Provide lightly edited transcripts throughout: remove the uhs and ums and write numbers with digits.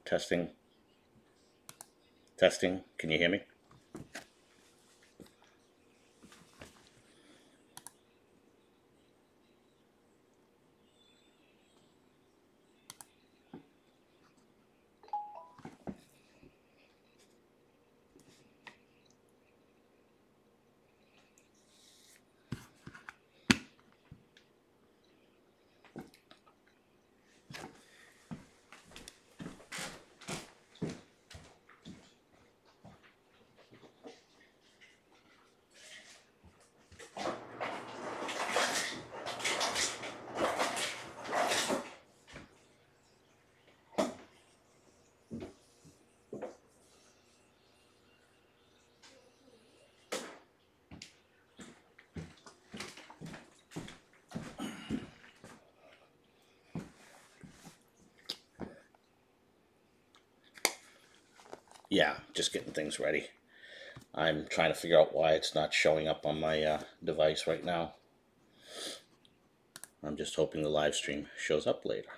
Testing. Testing. Can you hear me? Yeah, just getting things ready. I'm trying to figure out why it's not showing up on my device right now. I'm just hoping the live stream shows up later.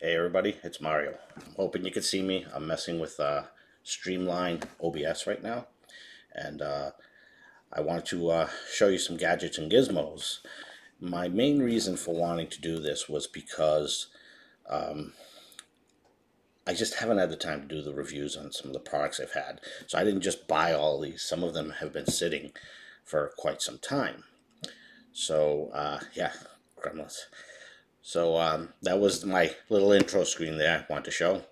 Hey everybody, it's Mario. I'm hoping you can see me. I'm messing with Streamline OBS right now, and I wanted to show you some gadgets and gizmos. My main reason for wanting to do this was because I just haven't had the time to do the reviews on some of the products I've had. So I didn't just buy all of these. Some of them have been sitting for quite some time. So yeah, gremlins. So that was my little intro screen there I want to show.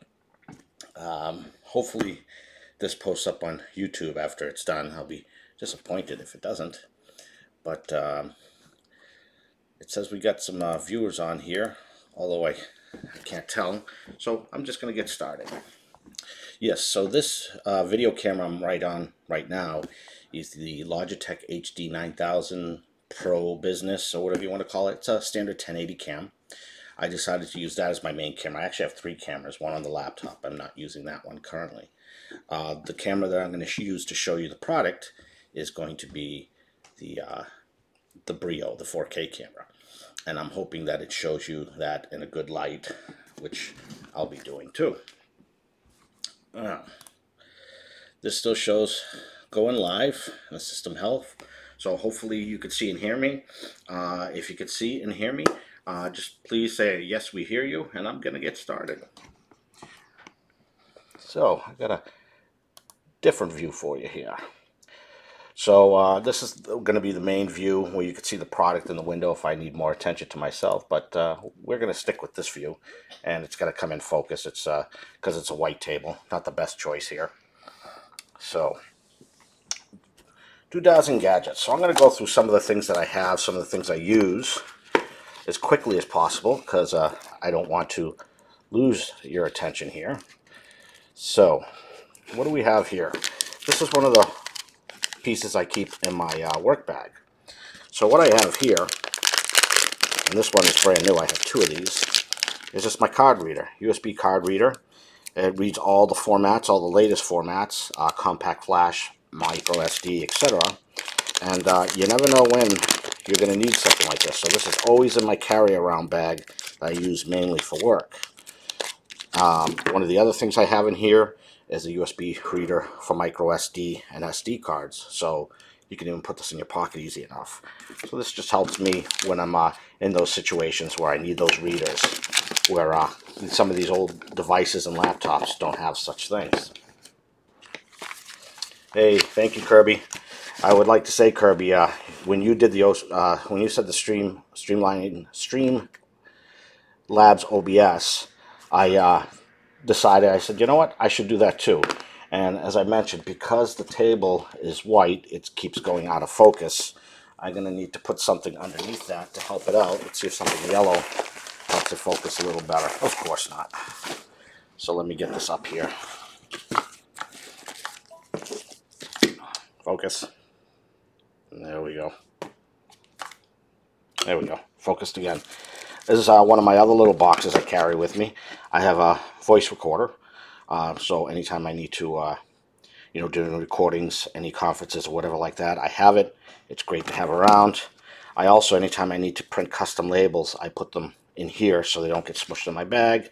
Hopefully this posts up on YouTube after it's done. I'll be disappointed if it doesn't. But it says we got some viewers on here, although I can't tell. So I'm just going to get started. Yes, so this video camera I'm on right now is the Logitech HD 9000 Pro Business, or whatever you want to call it. It's a standard 1080 cam. I decided to use that as my main camera. I actually have 3 cameras, one on the laptop. I'm not using that one currently. The camera that I'm going to use to show you the product is going to be the Brio, the 4K camera. And I'm hoping that it shows you that in a good light, which I'll be doing too. This still shows going live in the system health. So hopefully you could see and hear me. If you could see and hear me, just please say, yes, we hear you, and I'm going to get started. So I got a different view for you here. So this is going to be the main view where you can see the product in the window if I need more attention to myself. But we're going to stick with this view, and it's going to come in focus. It's because it's a white table, not the best choice here. So 2,000 gadgets. So I'm going to go through some of the things that I have, some of the things I use, as quickly as possible, because I don't want to lose your attention here. So what do we have here? This is one of the pieces I keep in my work bag. So what I have here, and this one is brand new, I have 2 of these, is just my card reader, USB card reader. It reads all the formats, all the latest formats, compact flash, micro SD, etc. And you never know when you're going to need something like this. So this is always in my carry-around bag that I use mainly for work. One of the other things I have in here is a USB reader for micro SD and SD cards. So you can even put this in your pocket easy enough. So this just helps me when I'm in those situations where I need those readers, where some of these old devices and laptops don't have such things. Hey, thank you, Kirby. I would like to say, Kirby, when you did the when you said the Stream Labs OBS, I decided, I said, you know what, I should do that too. And as I mentioned, because the table is white, it keeps going out of focus. I'm going to need to put something underneath that to help it out. Let's see if something yellow helps it focus a little better. Of course not. So let me get this up here. Focus. There we go. There we go. Focused again. This is one of my other little boxes I carry with me. I have a voice recorder, so anytime I need to, you know, do recordings, any conferences or whatever like that, I have it. It's great to have around. I also, anytime I need to print custom labels, I put them in here so they don't get smushed in my bag.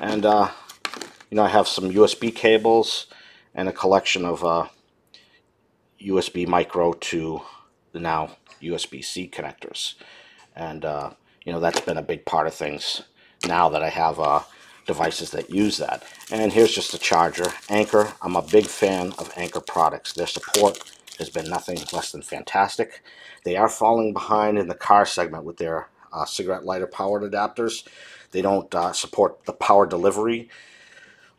And, you know, I have some USB cables and a collection of USB micro to the now USB-C connectors. And, you know, that's been a big part of things now that I have devices that use that. And here's just a charger. Anker, I'm a big fan of Anker products. Their support has been nothing less than fantastic. They are falling behind in the car segment with their cigarette lighter powered adapters. They don't support the power delivery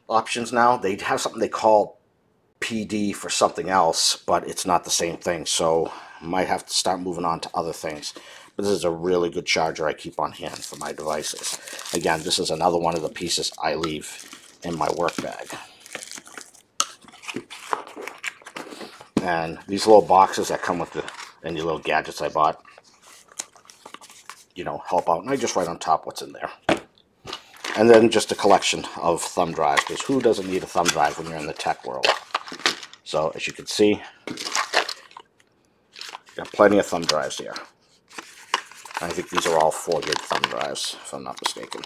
options now. They have something they call PD for something else, but it's not the same thing, so might have to start moving on to other things. But this is a really good charger I keep on hand for my devices. Again, this is another one of the pieces I leave in my work bag. And these little boxes that come with any little gadgets I bought, you know, help out. And I just write on top what's in there. And then just a collection of thumb drives, because who doesn't need a thumb drive when you're in the tech world? So as you can see, got plenty of thumb drives here. I think these are all 4 gig thumb drives, if I'm not mistaken.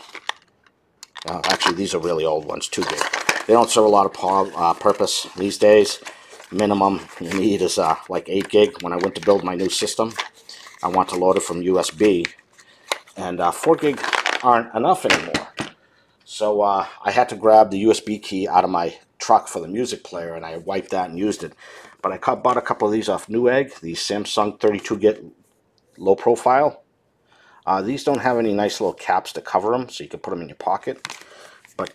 Actually, these are really old ones, 2 gig. They don't serve a lot of purpose these days. Minimum you need is like 8 gig. When I went to build my new system, I want to load it from USB, and 4 gig aren't enough anymore. So I had to grab the USB key out of my truck for the music player, and I wiped that and used it. But I bought a couple of these off Newegg, these Samsung 32-bit low profile. These don't have any nice little caps to cover them, so you can put them in your pocket. But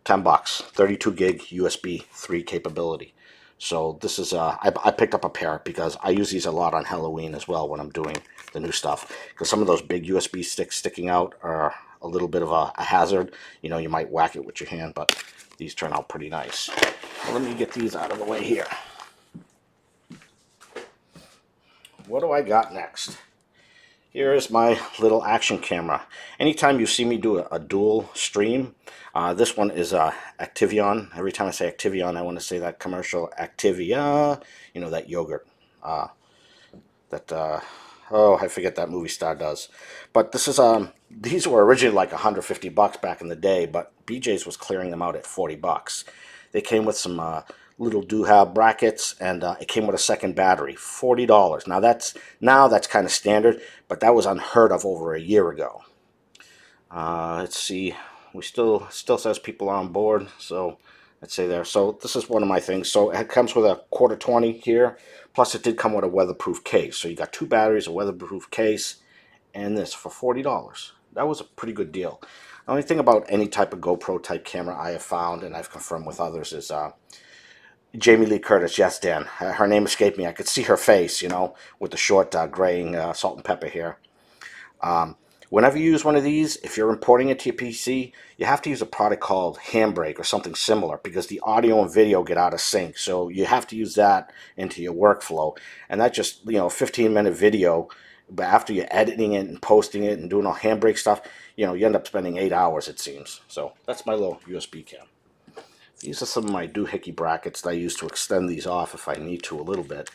$10, 32 gig USB 3 capability. So this is, I picked up a pair because I use these a lot on Halloween as well when I'm doing the new stuff. Because some of those big USB sticks sticking out are a little bit of a hazard. You know, you might whack it with your hand, but these turn out pretty nice. Well, let me get these out of the way here. What do I got next? Here is my little action camera. Anytime you see me do a dual stream, this one is Activion. Every time I say Activion, I want to say that commercial Activia, you know, that yogurt. Oh, I forget that movie star does. But this is, these were originally like $150 back in the day, but BJ's was clearing them out at $40. They came with some little do-have brackets, and it came with a second battery, $40. Now that's kind of standard, but that was unheard of over a year ago. Let's see, we still says people are on board, so let's say there. So this is one of my things. So it comes with a $1/20 here, plus it did come with a weatherproof case. So you got 2 batteries, a weatherproof case, and this for $40. That was a pretty good deal. The only thing about any type of GoPro type camera I have found, and I've confirmed with others, is Jamie Lee Curtis. Yes, Dan. Her name escaped me. I could see her face, you know, with the short graying salt and pepper hair. Whenever you use one of these, if you're importing it to your PC, you have to use a product called Handbrake or something similar, because the audio and video get out of sync. So you have to use that into your workflow. And that just, you know, 15-minute video, but after you're editing it and posting it and doing all Handbrake stuff, you know, you end up spending 8 hours, it seems. So that's my little USB cam. These are some of my doohickey brackets that I use to extend these off if I need to a little bit.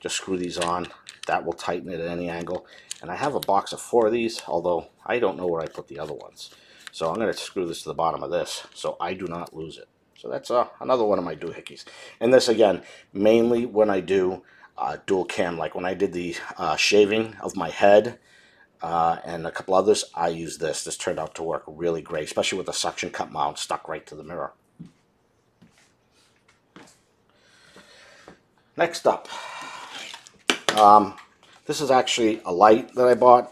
Just screw these on. That will tighten it at any angle. And I have a box of 4 of these, although I don't know where I put the other ones. So I'm going to screw this to the bottom of this so I do not lose it. So that's another one of my doohickeys. And this, again, mainly when I do dual cam, like when I did the shaving of my head and a couple others, I use this. This turned out to work really great, especially with the suction cup mount stuck right to the mirror. Next up, this is actually a light that I bought.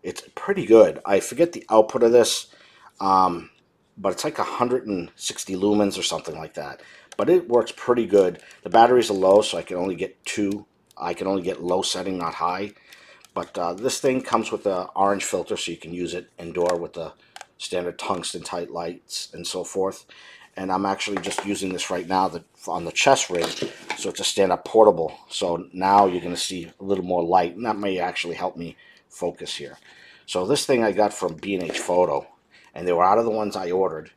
It's pretty good. I forget the output of this, but it's like 160 lumens or something like that. But it works pretty good. The batteries are low, so I can only get 2. I can only get low setting, not high. But this thing comes with the orange filter, so you can use it indoor with the standard tungsten tight lights and so forth. And I'm actually just using this right now on the chest rig, so it's a stand-up portable. So now you're going to see a little more light, and that may actually help me focus here. So this thing I got from B&H Photo, and they were out of the ones I ordered.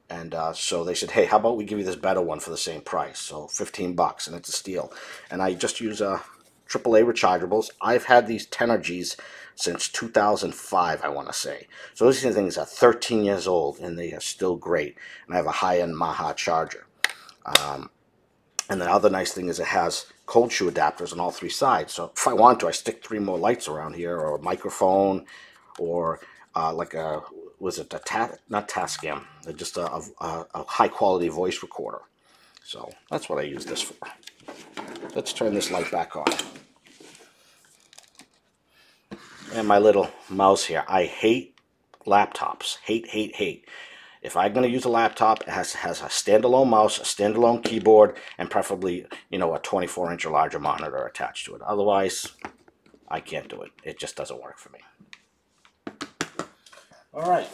And so they said, hey, how about we give you this better one for the same price? So 15 bucks, and it's a steal. And I just use AAA rechargeables. I've had these Tenergies since 2005, I want to say. So these things are 13 years old, and they are still great. And I have a high-end Maha charger. And the other nice thing is it has cold shoe adapters on all three sides. So if I want to, I stick 3 more lights around here, or a microphone, or like a, was it a not Tascam, just a high quality voice recorder. So that's what I use this for. Let's turn this light back on. And my little mouse here. I hate laptops. Hate. If I'm going to use a laptop, it has a standalone mouse, a standalone keyboard, and preferably, you know, a 24-inch or larger monitor attached to it. Otherwise, I can't do it. It just doesn't work for me. All right.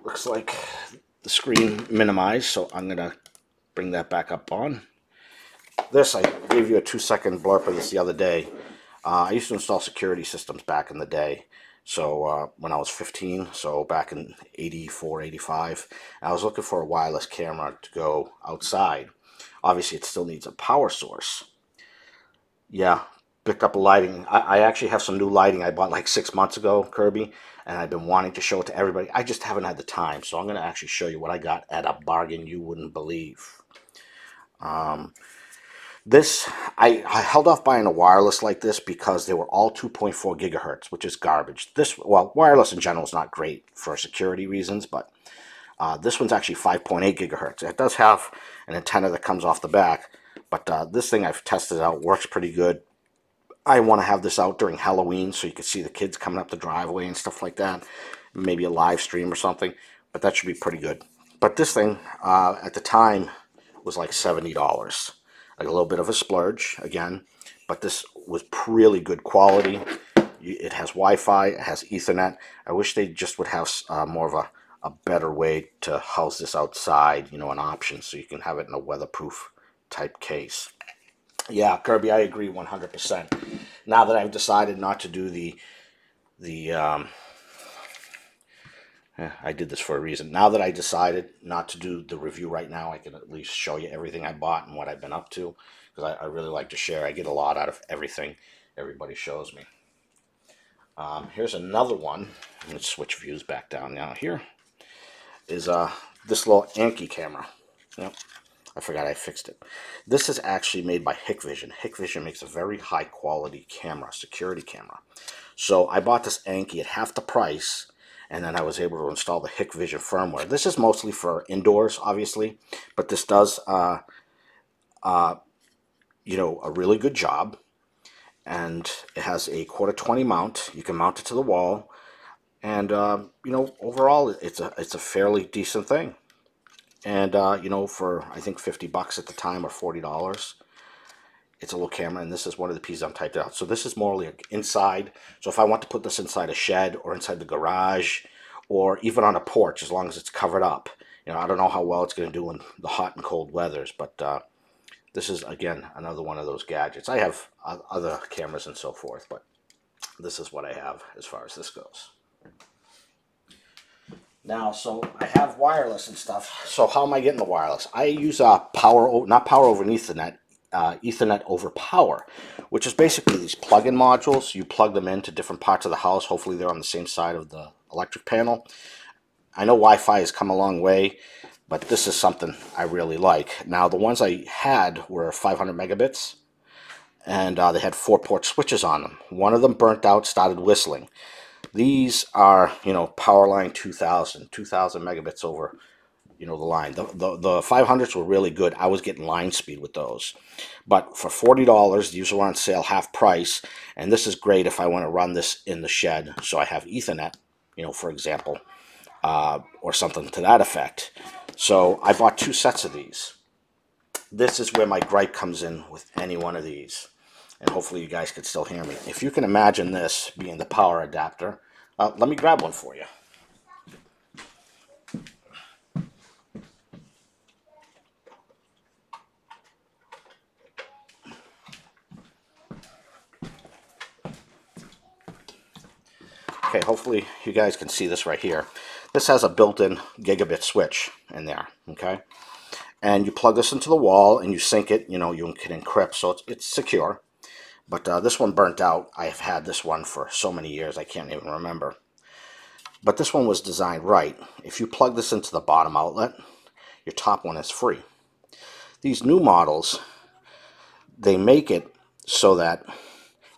Looks like the screen minimized, so I'm going to bring that back up on. This, I gave you a 2-second blurb of this the other day. I used to install security systems back in the day. So when I was 15, so back in 84, 85, I was looking for a wireless camera to go outside. Obviously, it still needs a power source. Yeah, picked up a lighting. I actually have some new lighting I bought like 6 months ago, Kirby, and I've been wanting to show it to everybody. I just haven't had the time, so I'm going to actually show you what I got at a bargain you wouldn't believe. This, I held off buying a wireless like this because they were all 2.4 gigahertz, which is garbage. This, well, wireless in general is not great for security reasons, but this one's actually 5.8 gigahertz. It does have an antenna that comes off the back, but this thing I've tested out, works pretty good. I want to have this out during Halloween so you can see the kids coming up the driveway and stuff like that. Maybe a live stream or something, but that should be pretty good. But this thing, at the time, was like $70. A little bit of a splurge, again, but this was really good quality. It has Wi-Fi, it has Ethernet. I wish they just would have more of a better way to house this outside, you know, an option so you can have it in a weatherproof type case. Yeah, Kirby, I agree 100%. Now that I've decided not to do I did this for a reason. Now that I decided not to do the review right now, I can at least show you everything I bought and what I've been up to, because I really like to share. I get a lot out of everything everybody shows me. Here's another one. Let's switch views back down now. Here is this little Anki camera. Yep, I forgot I fixed it. This is actually made by Hikvision. Hikvision makes a very high quality camera, security camera. So I bought this Anki at half the price, and then I was able to install the Hikvision firmware. This is mostly for indoors, obviously, but this does, you know, a really good job. And it has a 1/4-20 mount. You can mount it to the wall, and you know, overall, it's a fairly decent thing. And you know, for I think 50 bucks at the time, or $40. It's a little camera, and this is one of the pieces I'm typed out. So this is more like inside. So if I want to put this inside a shed or inside the garage or even on a porch, as long as it's covered up. You know, I don't know how well it's going to do in the hot and cold weathers, but this is, again, another one of those gadgets. I have other cameras and so forth, but this is what I have as far as this goes. Now, so I have wireless and stuff. So how am I getting the wireless? I use not power over Ethernet, Ethernet over power, which is basically these plug-in modules. You plug them into different parts of the house. Hopefully they're on the same side of the electric panel. I know Wi-Fi has come a long way, but this is something I really like. Now, the ones I had were 500 megabits, and they had 4-port switches on them. One of them burnt out, started whistling. These are, you know, Powerline 2000 megabits over, you know, the line. The 500s were really good. I was getting line speed with those. But for $40, these were on sale half price, and this is great if I want to run this in the shed. So I have Ethernet, you know, for example, or something to that effect. So I bought 2 sets of these. This is where my gripe comes in with any one of these. And hopefully you guys can still hear me. If you can imagine this being the power adapter, let me grab one for you. Okay, hopefully you guys can see this right here. This has a built-in gigabit switch in there, okay? And you plug this into the wall and you sync it, you know, you can encrypt, so it's secure. But this one burnt out. I've had this one for so many years, I can't even remember. But this one was designed right. If you plug this into the bottom outlet, your top one is free. These new models, they make it so that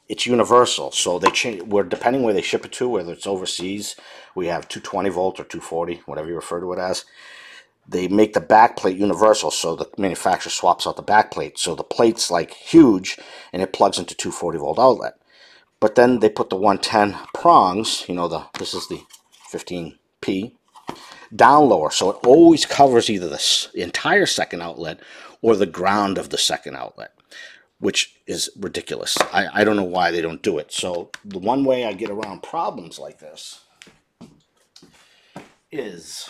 it's universal. So they change, depending where they ship it to, whether it's overseas, we have 220 volt or 240, whatever you refer to it as. They make the back plate universal, so the manufacturer swaps out the back plate. So the plate's like huge, and it plugs into 240 volt outlet. But then they put the 110 prongs, you know, this is the 15P, down lower. So it always covers either the entire second outlet or the ground of the second outlet, which is ridiculous. I don't know why they don't do it. So the one way I get around problems like this is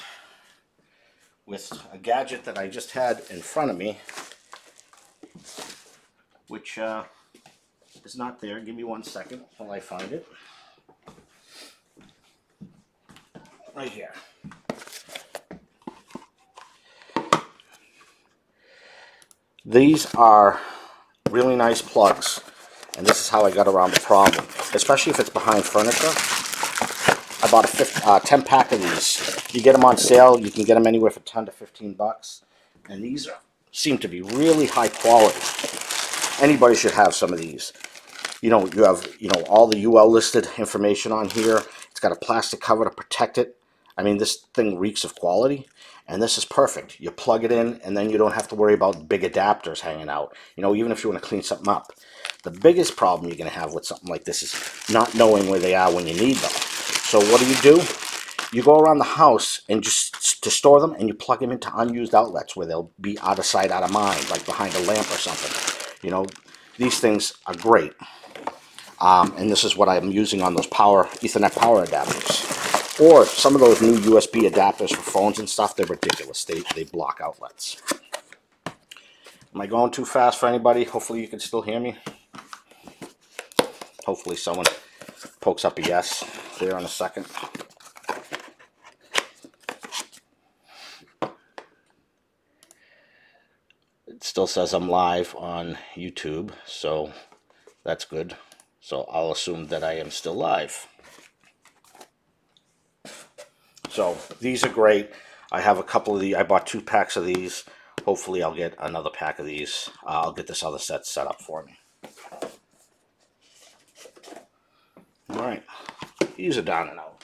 with a gadget that I just had in front of me, which is not there. Give me 1 second while I find it. Right here. These are really nice plugs, and this is how I got around the problem, especially if it's behind furniture. I bought a 10 pack of these. You get them on sale, you can get them anywhere for 10 to 15 bucks, and these seem to be really high quality. Anybody should have some of these. You know, you have, you know, all the UL listed information on here. It's got a plastic cover to protect it. I mean, this thing reeks of quality, and this is perfect. You plug it in, and then you don't have to worry about big adapters hanging out. You know, even if you want to clean something up. The biggest problem you're going to have with something like this is not knowing where they are when you need them. So what do? You go around the house and just to store them, and you plug them into unused outlets where they'll be out of sight, out of mind, like behind a lamp or something. You know, these things are great. And this is what I'm using on those Ethernet power adapters. Or some of those new USB adapters for phones and stuff, they're ridiculous. They block outlets. Am I going too fast for anybody? Hopefully you can still hear me. Hopefully someone pokes up a yes there in a second. It still says I'm live on YouTube, so that's good. So I'll assume that I am still live. So these are great. I have a couple of these. I bought 2 packs of these. Hopefully I'll get another pack of these. I'll get this other set set up for me. All right, these are down and out.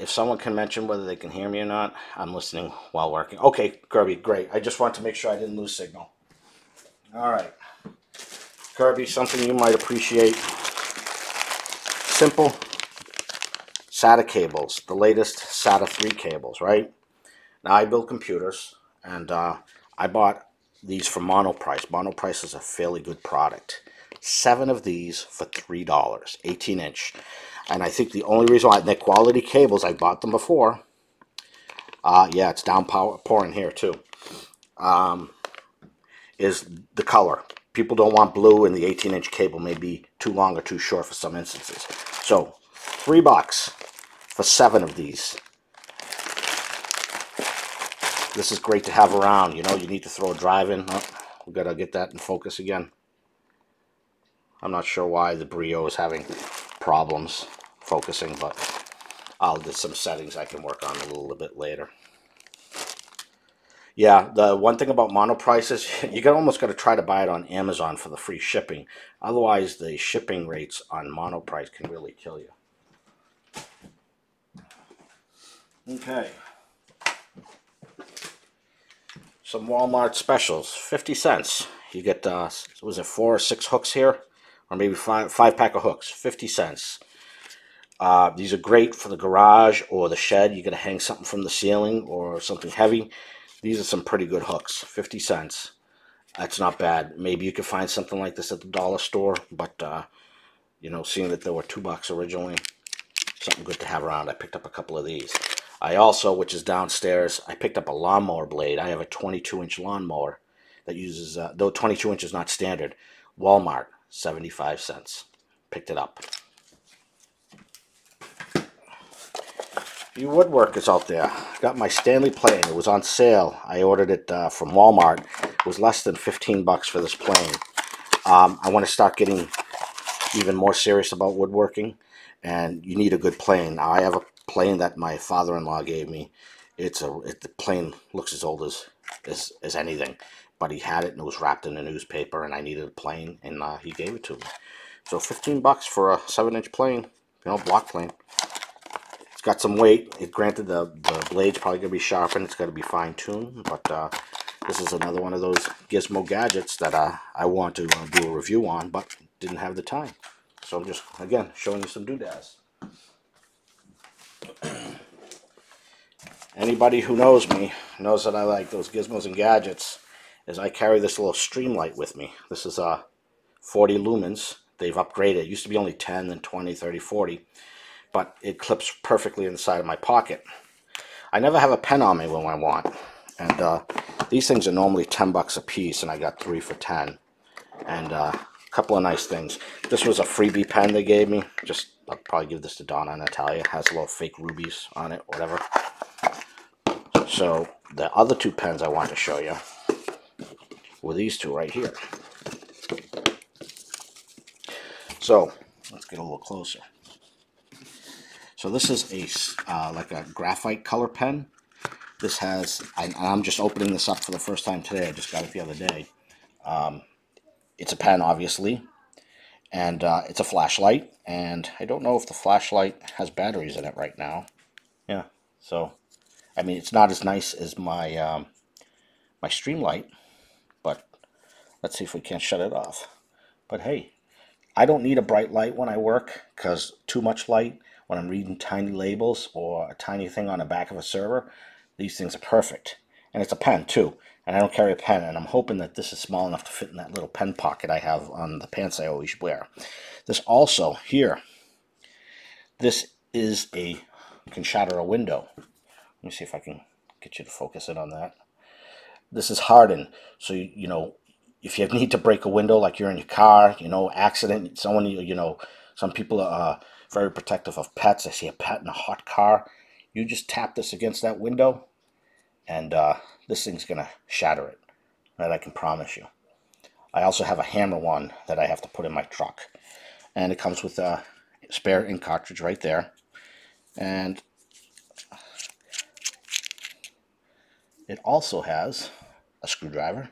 If someone can mention whether they can hear me or not, I'm listening while working. Okay, Kirby, great. I just want to make sure I didn't lose signal. All right, Kirby, something you might appreciate. Simple SATA cables, the latest SATA 3 cables, right? Now, I build computers, and I bought these for Monoprice. Monoprice is a fairly good product. 7 of these for $3, 18-inch. And I think the only reason why they're quality cables, I bought them before. Yeah, it's downpouring here too. Is the color. People don't want blue, and the 18-inch cable may be too long or too short for some instances. So, $3 for 7 of these. This is great to have around. You know, you need to throw a drive in. Oh, we gotta get that in focus again. I'm not sure why the Brio is having problems focusing, but I'll do some settings I can work on a little bit later. Yeah, the one thing about Monoprice is you almost got to try to buy it on Amazon for the free shipping. Otherwise, the shipping rates on Monoprice can really kill you. Okay. Some Walmart specials, 50 cents. You get, was it 4 or 6 hooks here? Or maybe 5 pack of hooks, 50 cents. These are great for the garage or the shed. You got to hang something from the ceiling or something heavy. These are some pretty good hooks, 50 cents. That's not bad. Maybe you could find something like this at the dollar store, but, you know, seeing that there were $2 originally, something good to have around. I picked up a couple of these. I also, which is downstairs, I picked up a lawnmower blade. I have a 22-inch lawnmower that uses, though 22 inches is not standard, Walmart, 75 cents. Picked it up. You woodworkers out there, got my Stanley plane. It was on sale. I ordered it from Walmart. It was less than 15 bucks for this plane. I want to start getting even more serious about woodworking, and you need a good plane. Now, I have a plane that my father-in-law gave me. The plane looks as old as anything, but he had it and it was wrapped in a newspaper, and I needed a plane, and he gave it to me. So 15 bucks for a 7-inch plane, block plane. It's got some weight. Granted, the blade's probably going to be sharpened. It's got to be fine-tuned, but this is another one of those Gizmo gadgets that I want to do a review on, but didn't have the time. So I'm just, again, showing you some doodads. Anybody who knows me knows that I like those gizmos and gadgets, as I carry this little stream light with me. This is 40 lumens. They've upgraded. It used to be only 10, then 20, 30, 40. But it clips perfectly inside of my pocket. I never have a pen on me when I want. And these things are normally 10 bucks a piece, and I got 3 for 10. And a couple of nice things. This was a freebie pen they gave me. I'll probably give this to Donna and Natalia. It has little fake rubies on it, whatever. So the other 2 pens I want to show you were these 2 right here. So let's get a little closer. So this is like a graphite color pen. This has, I'm just opening this up for the first time today. I just got it the other day. It's a pen, obviously, and it's a flashlight. And I don't know if the flashlight has batteries in it right now. Yeah, so I mean, it's not as nice as my my stream light, but let's see if we can't shut it off. But hey, I don't need a bright light when I work, because too much light when I'm reading tiny labels or a tiny thing on the back of a server, these things are perfect. And it's a pen too, and I don't carry a pen, and I'm hoping that this is small enough to fit in that little pen pocket I have on the pants I always wear. This also, here, this is you can shatter a window. Let me see if I can get you to focus in on that. This is hardened, so you know, if you need to break a window, like you're in your car, accident, some people are very protective of pets. I see a pet in a hot car. You just tap this against that window, and this thing's gonna shatter it. That I can promise you. I also have a hammer one that I have to put in my truck, and it comes with a spare ink cartridge right there, and it also has a screwdriver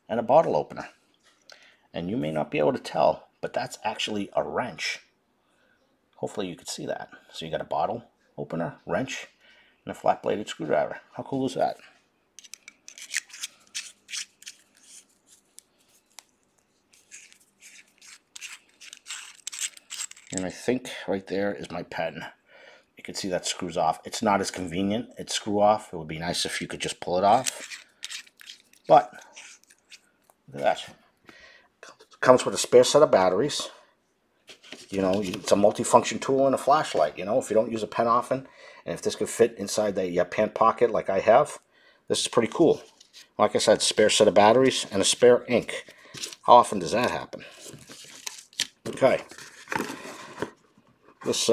and a bottle opener. And you may not be able to tell, but that's actually a wrench. Hopefully you can see that. So you got a bottle opener, wrench, and a flat-bladed screwdriver. How cool is that? And I think right there is my pen. You can see that screws off. It's not as convenient. It's screw off. It would be nice if you could just pull it off. But look at that. It comes with a spare set of batteries. It's a multi-function tool and a flashlight. If you don't use a pen often, and if this could fit inside your pant pocket like I have, this is pretty cool. Like I said, spare set of batteries and a spare ink. How often does that happen? Okay. This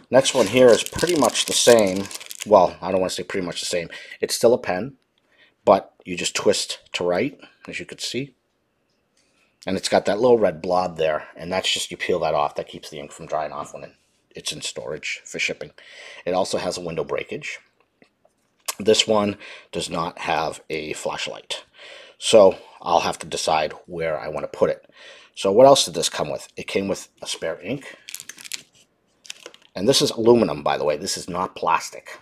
next one here is pretty much the same. Well, I don't want to say pretty much the same. It's still a pen, but you just twist to write, as you can see. And it's got that little red blob there, and that's just, you peel that off. That keeps the ink from drying off when it's in storage for shipping. It also has a window breakage. This one does not have a flashlight, so I'll have to decide where I want to put it. So what else did this come with? It came with a spare ink. And this is aluminum, by the way. This is not plastic.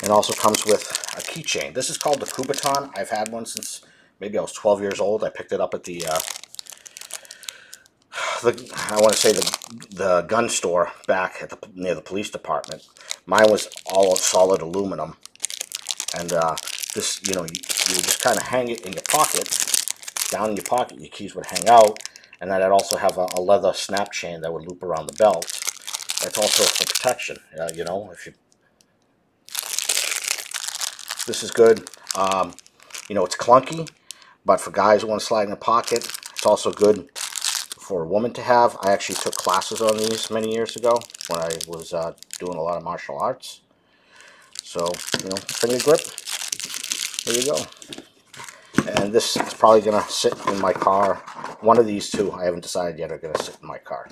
It also comes with a keychain. This is called the Kubaton. I've had one since maybe I was 12 years old. I picked it up at the gun store back at near the police department. Mine was all solid aluminum, and this, you just kind of hang it in your pocket. Down in your pocket, your keys would hang out, and then I'd also have a leather snap chain that would loop around the belt. That's also for protection. This is good. It's clunky, but for guys who want to slide in a pocket, it's also good for a woman to have. I actually took classes on these many years ago when I was doing a lot of martial arts. So, you know, finger grip, there you go. And this is probably going to sit in my car. One of these two, I haven't decided yet, are going to sit in my car.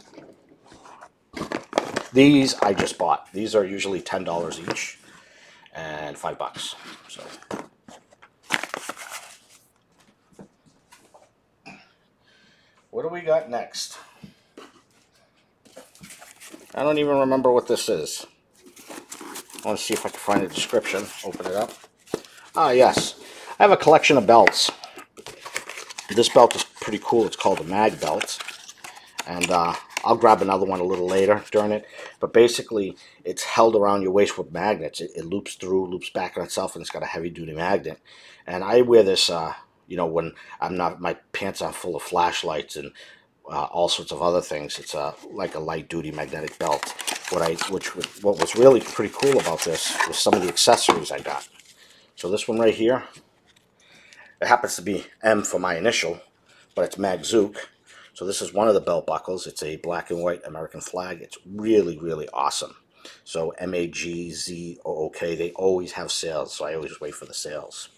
These I just bought. These are usually $10 each and $5. So, what do we got next? I don't even remember what this is. I want to see if I can find a description. Open it up. Ah, yes. I have a collection of belts. This belt is pretty cool. It's called a mag belt. And I'll grab another one a little later during it. But basically, it's held around your waist with magnets. It loops through, loops back on itself, and it's got a heavy-duty magnet. And I wear this, you know, when I'm not, my pants are full of flashlights and all sorts of other things. It's like a light-duty magnetic belt. What was really pretty cool about this was some of the accessories I got. So this one right here, it happens to be M for my initial, but it's Mag Zook. So this is one of the belt buckles. It's a black and white American flag. It's really, really awesome. So M-A-G-Z-O-O-K, they always have sales, so I always wait for the sales.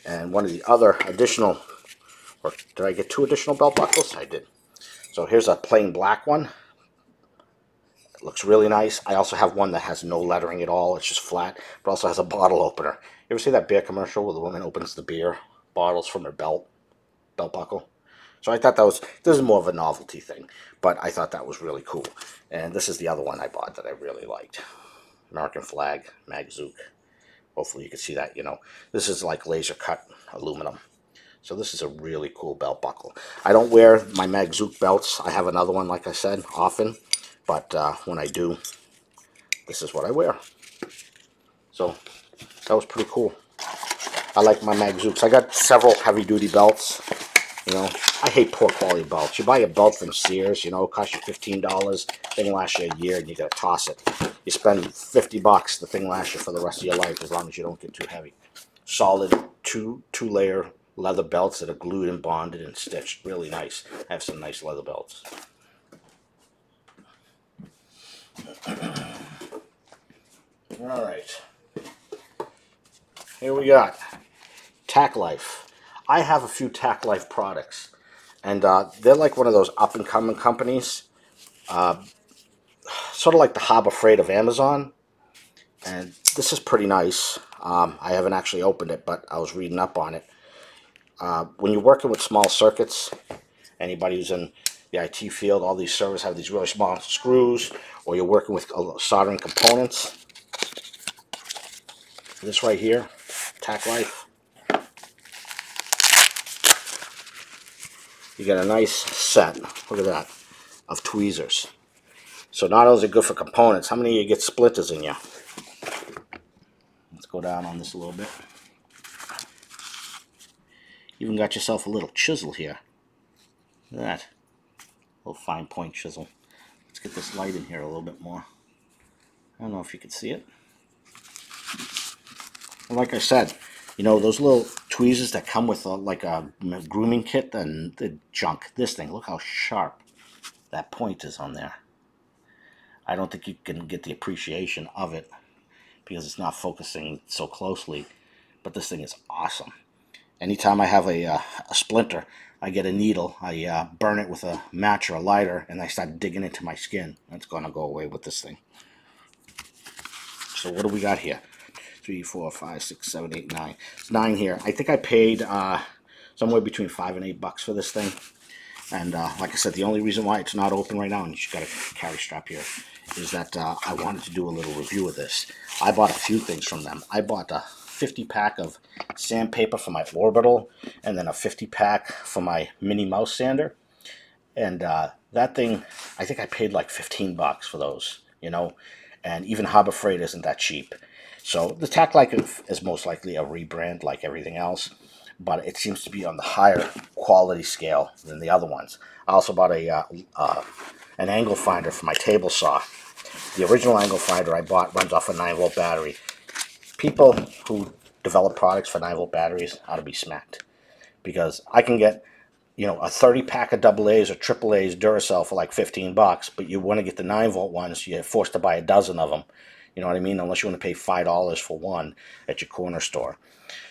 And one of the other additional, or did I get 2 additional belt buckles? I did. So here's a plain black one. It looks really nice. I also have one that has no lettering at all. It's just flat, but also has a bottle opener. You ever see that beer commercial where the woman opens the beer bottles from her belt buckle? So I thought this is more of a novelty thing, but I thought that was really cool. And this is the other one I bought that I really liked. American flag, Mag Zook. Hopefully you can see that, you know. This is like laser cut aluminum. So this is a really cool belt buckle. I don't wear my Mag Zook belts. I have another one, like I said, often. But when I do, this is what I wear. So that was pretty cool. I like my Mag Zooks. I got several heavy-duty belts. You know, I hate poor quality belts. You buy a belt from Sears, you know, it costs you $15. Thing lasts you a year, and you gotta toss it. You spend $50, the thing lasts you for the rest of your life as long as you don't get too heavy. Solid two-layer leather belts that are glued and bonded and stitched. Really nice. I have some nice leather belts. All right. Here we got Tack Life. I have a few Tack Life products, and they're like one of those up-and-coming companies, sort of like the Harbor Freight of Amazon, and this is pretty nice. I haven't actually opened it, but I was reading up on it. When you're working with small circuits, anybody who's in the IT field, all these servers have these really small screws, or you're working with soldering components. This right here, Tack Life. You get a nice set, look at that, of tweezers. So not only is it good for components, how many of you get splinters in you? Let's go down on this a little bit. Even got yourself a little chisel here. Look at that. Little fine point chisel. Let's get this light in here a little bit more. I don't know if you can see it. Well, like I said, you know, those little tweezers that come with like a grooming kit and the junk. This thing, look how sharp that point is on there. I don't think you can get the appreciation of it because it's not focusing so closely, but this thing is awesome. Anytime I have a splinter, I get a needle, I burn it with a match or a lighter, and I start digging into my skin. That's going to go away with this thing. So what do we got here? 3, 4, 5, 6, 7, 8, 9. It's 9 here. I think I paid somewhere between $5 and $8 for this thing. And like I said, the only reason why it's not open right now, and you just got a carry strap here, is that I wanted to do a little review of this. I bought a few things from them. I bought a 50-pack of sandpaper for my orbital, and then a 50-pack for my mini mouse sander. And that thing, I think I paid like $15 for those, you know. And even Harbor Freight isn't that cheap. So the Tack Life is most likely a rebrand like everything else, but it seems to be on the higher quality scale than the other ones. I also bought an angle finder for my table saw. The original angle finder I bought runs off a 9-volt battery. People who develop products for 9-volt batteries ought to be smacked, because I can get, you know, a 30 pack of AA's or AAA's Duracell for like 15 bucks, but you want to get the 9-volt ones, you're forced to buy a dozen of them. You know what I mean? Unless you want to pay $5 for one at your corner store.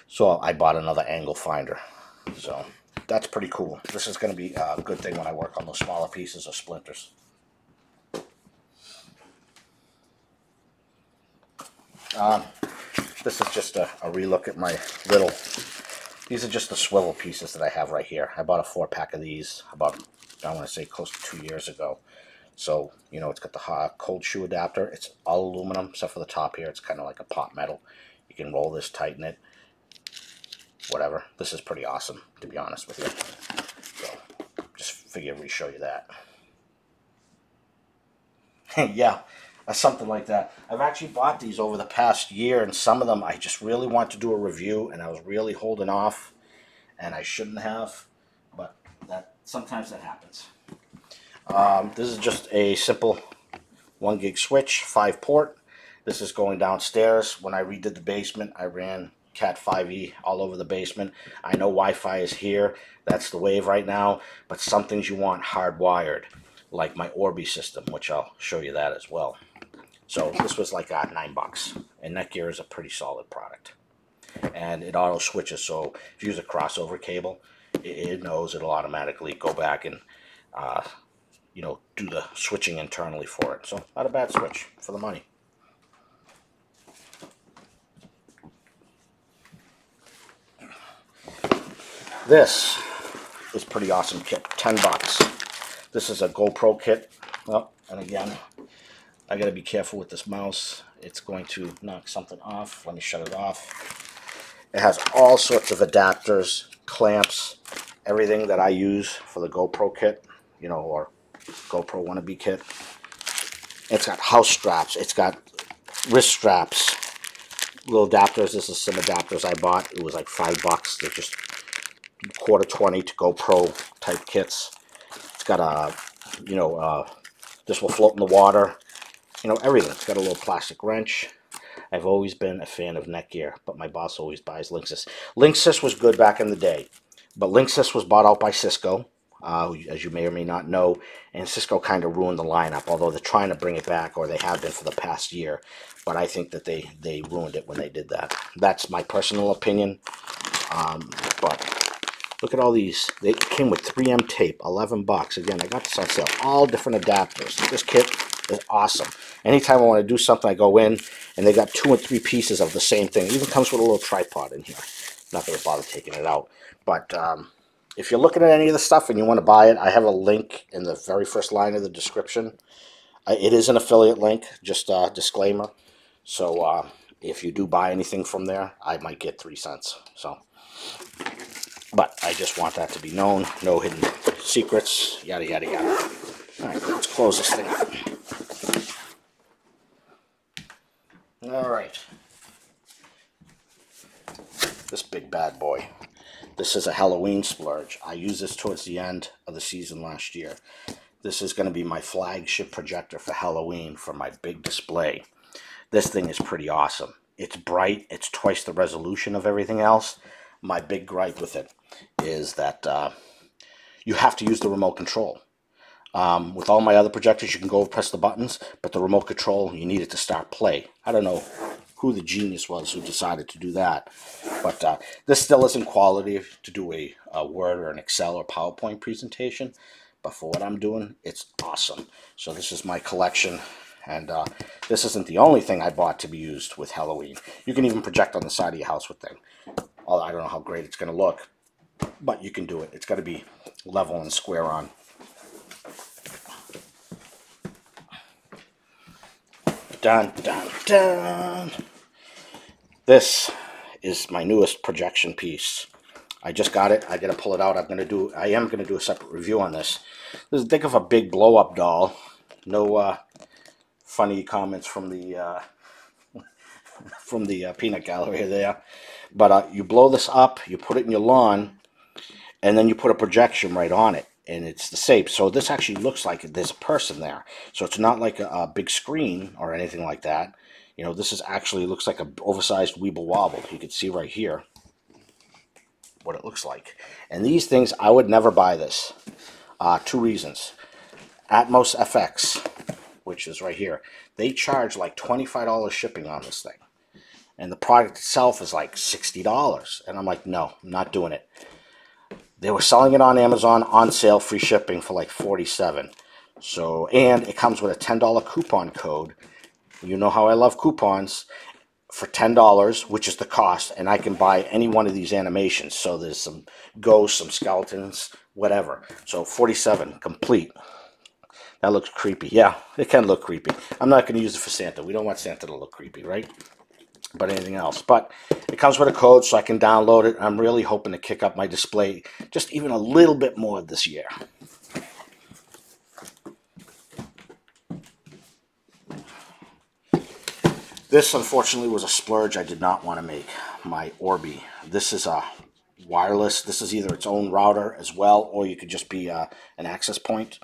So I bought another angle finder. So that's pretty cool. This is going to be a good thing when I work on those smaller pieces of splinters. This is just a relook at my little... These are just the swivel pieces that I have right here. I bought a 4-pack of these about, I want to say, close to 2 years ago. So, you know, it's got the cold shoe adapter. It's all aluminum, except for the top here. It's kind of like a pot metal. You can roll this, tighten it, whatever. This is pretty awesome, to be honest with you. So, just figured we'd show you that. Yeah, something like that. I've actually bought these over the past year, and some of them I just really want to do a review, and I was really holding off, and I shouldn't have, but sometimes that happens. This is just a simple 1 gig switch, 5-port. This is going downstairs. When I redid the basement, I ran Cat 5e all over the basement. I know Wi-Fi is here. That's the wave right now, but some things you want hardwired, like my Orbi system, which I'll show you that as well. So this was like $9, and Netgear is a pretty solid product. And it auto switches, so if you use a crossover cable, it knows it'll automatically go back and you know, do the switching internally for it. So not a bad switch for the money. This is pretty awesome kit, $10. This is a GoPro kit. Oh, and again, I gotta be careful with this mouse. It's going to knock something off. Let me shut it off. It has all sorts of adapters, clamps, everything that I use for the GoPro kit, you know, or GoPro wannabe kit. It's got house straps. It's got wrist straps, little adapters. This is some adapters I bought. It was like $5. They're just $1/4 to GoPro type kits. It's got a, you know, this will float in the water. You know, everything. It's got a little plastic wrench. I've always been a fan of Netgear, but my boss always buys Linksys. Linksys was good back in the day, but Linksys was bought out by Cisco, as you may or may not know, and Cisco kind of ruined the lineup, although they're trying to bring it back, or they have been for the past year, but I think that they ruined it when they did that. That's my personal opinion, but look at all these. They came with 3M tape, $11. Again, I got this on sale. All different adapters. This kit is awesome. Anytime I want to do something, I go in, and they got 2 and 3 pieces of the same thing. It even comes with a little tripod in here. Not going to bother taking it out. But if you're looking at any of the stuff and you want to buy it, I have a link in the very first line of the description. It is an affiliate link, just a disclaimer. So if you do buy anything from there, I might get 3 cents. So, but I just want that to be known. No hidden secrets, yada, yada, yada. All right, let's close this thing up. All right. This big bad boy. This is a Halloween splurge. I used this towards the end of the season last year. This is going to be my flagship projector for Halloween for my big display. This thing is pretty awesome. It's bright. It's twice the resolution of everything else. My big gripe with it is that you have to use the remote control. With all my other projectors, you can go press the buttons, but the remote control, you need it to start play. I don't know who the genius was who decided to do that, but this still isn't quality to do a Word or an Excel or PowerPoint presentation, but for what I'm doing, it's awesome. So this is my collection, and this isn't the only thing I bought to be used with Halloween. You can even project on the side of your house with them. Although I don't know how great it's going to look, but you can do it. It's got to be level and square on. Dun, dun, dun. This is my newest projection piece. I just got it. I got to pull it out. I am going to do a separate review on this. This is think of a big blow-up doll. No funny comments from the peanut gallery there. But you blow this up, you put it in your lawn, and then you put a projection right on it. And it's the same. So this actually looks like there's a person there. So it's not like a big screen or anything like that. You know, this is actually looks like an oversized Weeble Wobble. You can see right here. what it looks like. And these things, I would never buy this. Two reasons. Atmos FX, which is right here, they charge like $25 shipping on this thing. And the product itself is like $60. And I'm like, no, I'm not doing it. They were selling it on Amazon on sale, free shipping for like $47. So, and it comes with a $10 coupon code. You know how I love coupons. For $10, which is the cost, and I can buy any one of these animations. So there's some ghosts, some skeletons, whatever. So $47 complete. That looks creepy. Yeah, it can look creepy. I'm not going to use it for Santa. We don't want Santa to look creepy, right? But anything else. But it comes with a code, so I can download it. I'm really hoping to kick up my display just even a little bit more this year. This, unfortunately, was a splurge I did not want to make. My Orbi. This is a wireless. This is either its own router as well, or you could just be an access point.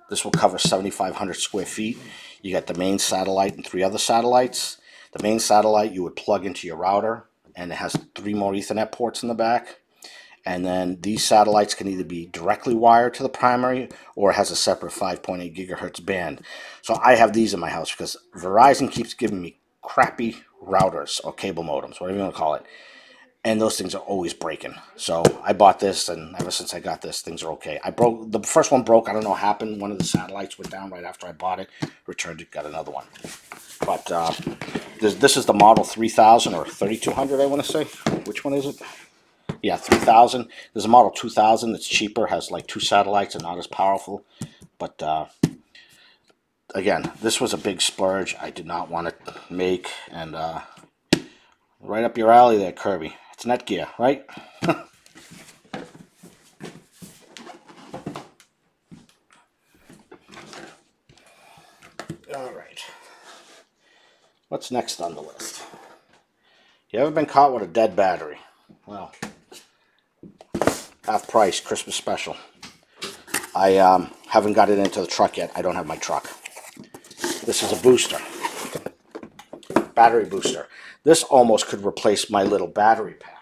This will cover 7,500 square feet. You got the main satellite and 3 other satellites. The main satellite you would plug into your router, and it has 3 more Ethernet ports in the back. And then these satellites can either be directly wired to the primary, or it has a separate 5.8 gigahertz band. So I have these in my house because Verizon keeps giving me crappy routers or cable modems, whatever you want to call it. And those things are always breaking. So I bought this, and ever since I got this, things are okay. The first one broke. I don't know what happened. One of the satellites went down right after I bought it. Returned it, got another one. But this is the model 3000 or 3200, I want to say. Which one is it? Yeah, 3000. There's a model 2000 that's cheaper, has like 2 satellites and not as powerful. But again, this was a big splurge I did not want to make. And right up your alley there, Kirby. It's Netgear, right? All right. What's next on the list? You ever been caught with a dead battery? Well, half price, Christmas special. I haven't got it into the truck yet. I don't have my truck. This is a booster. Battery booster. This almost could replace my little battery pack.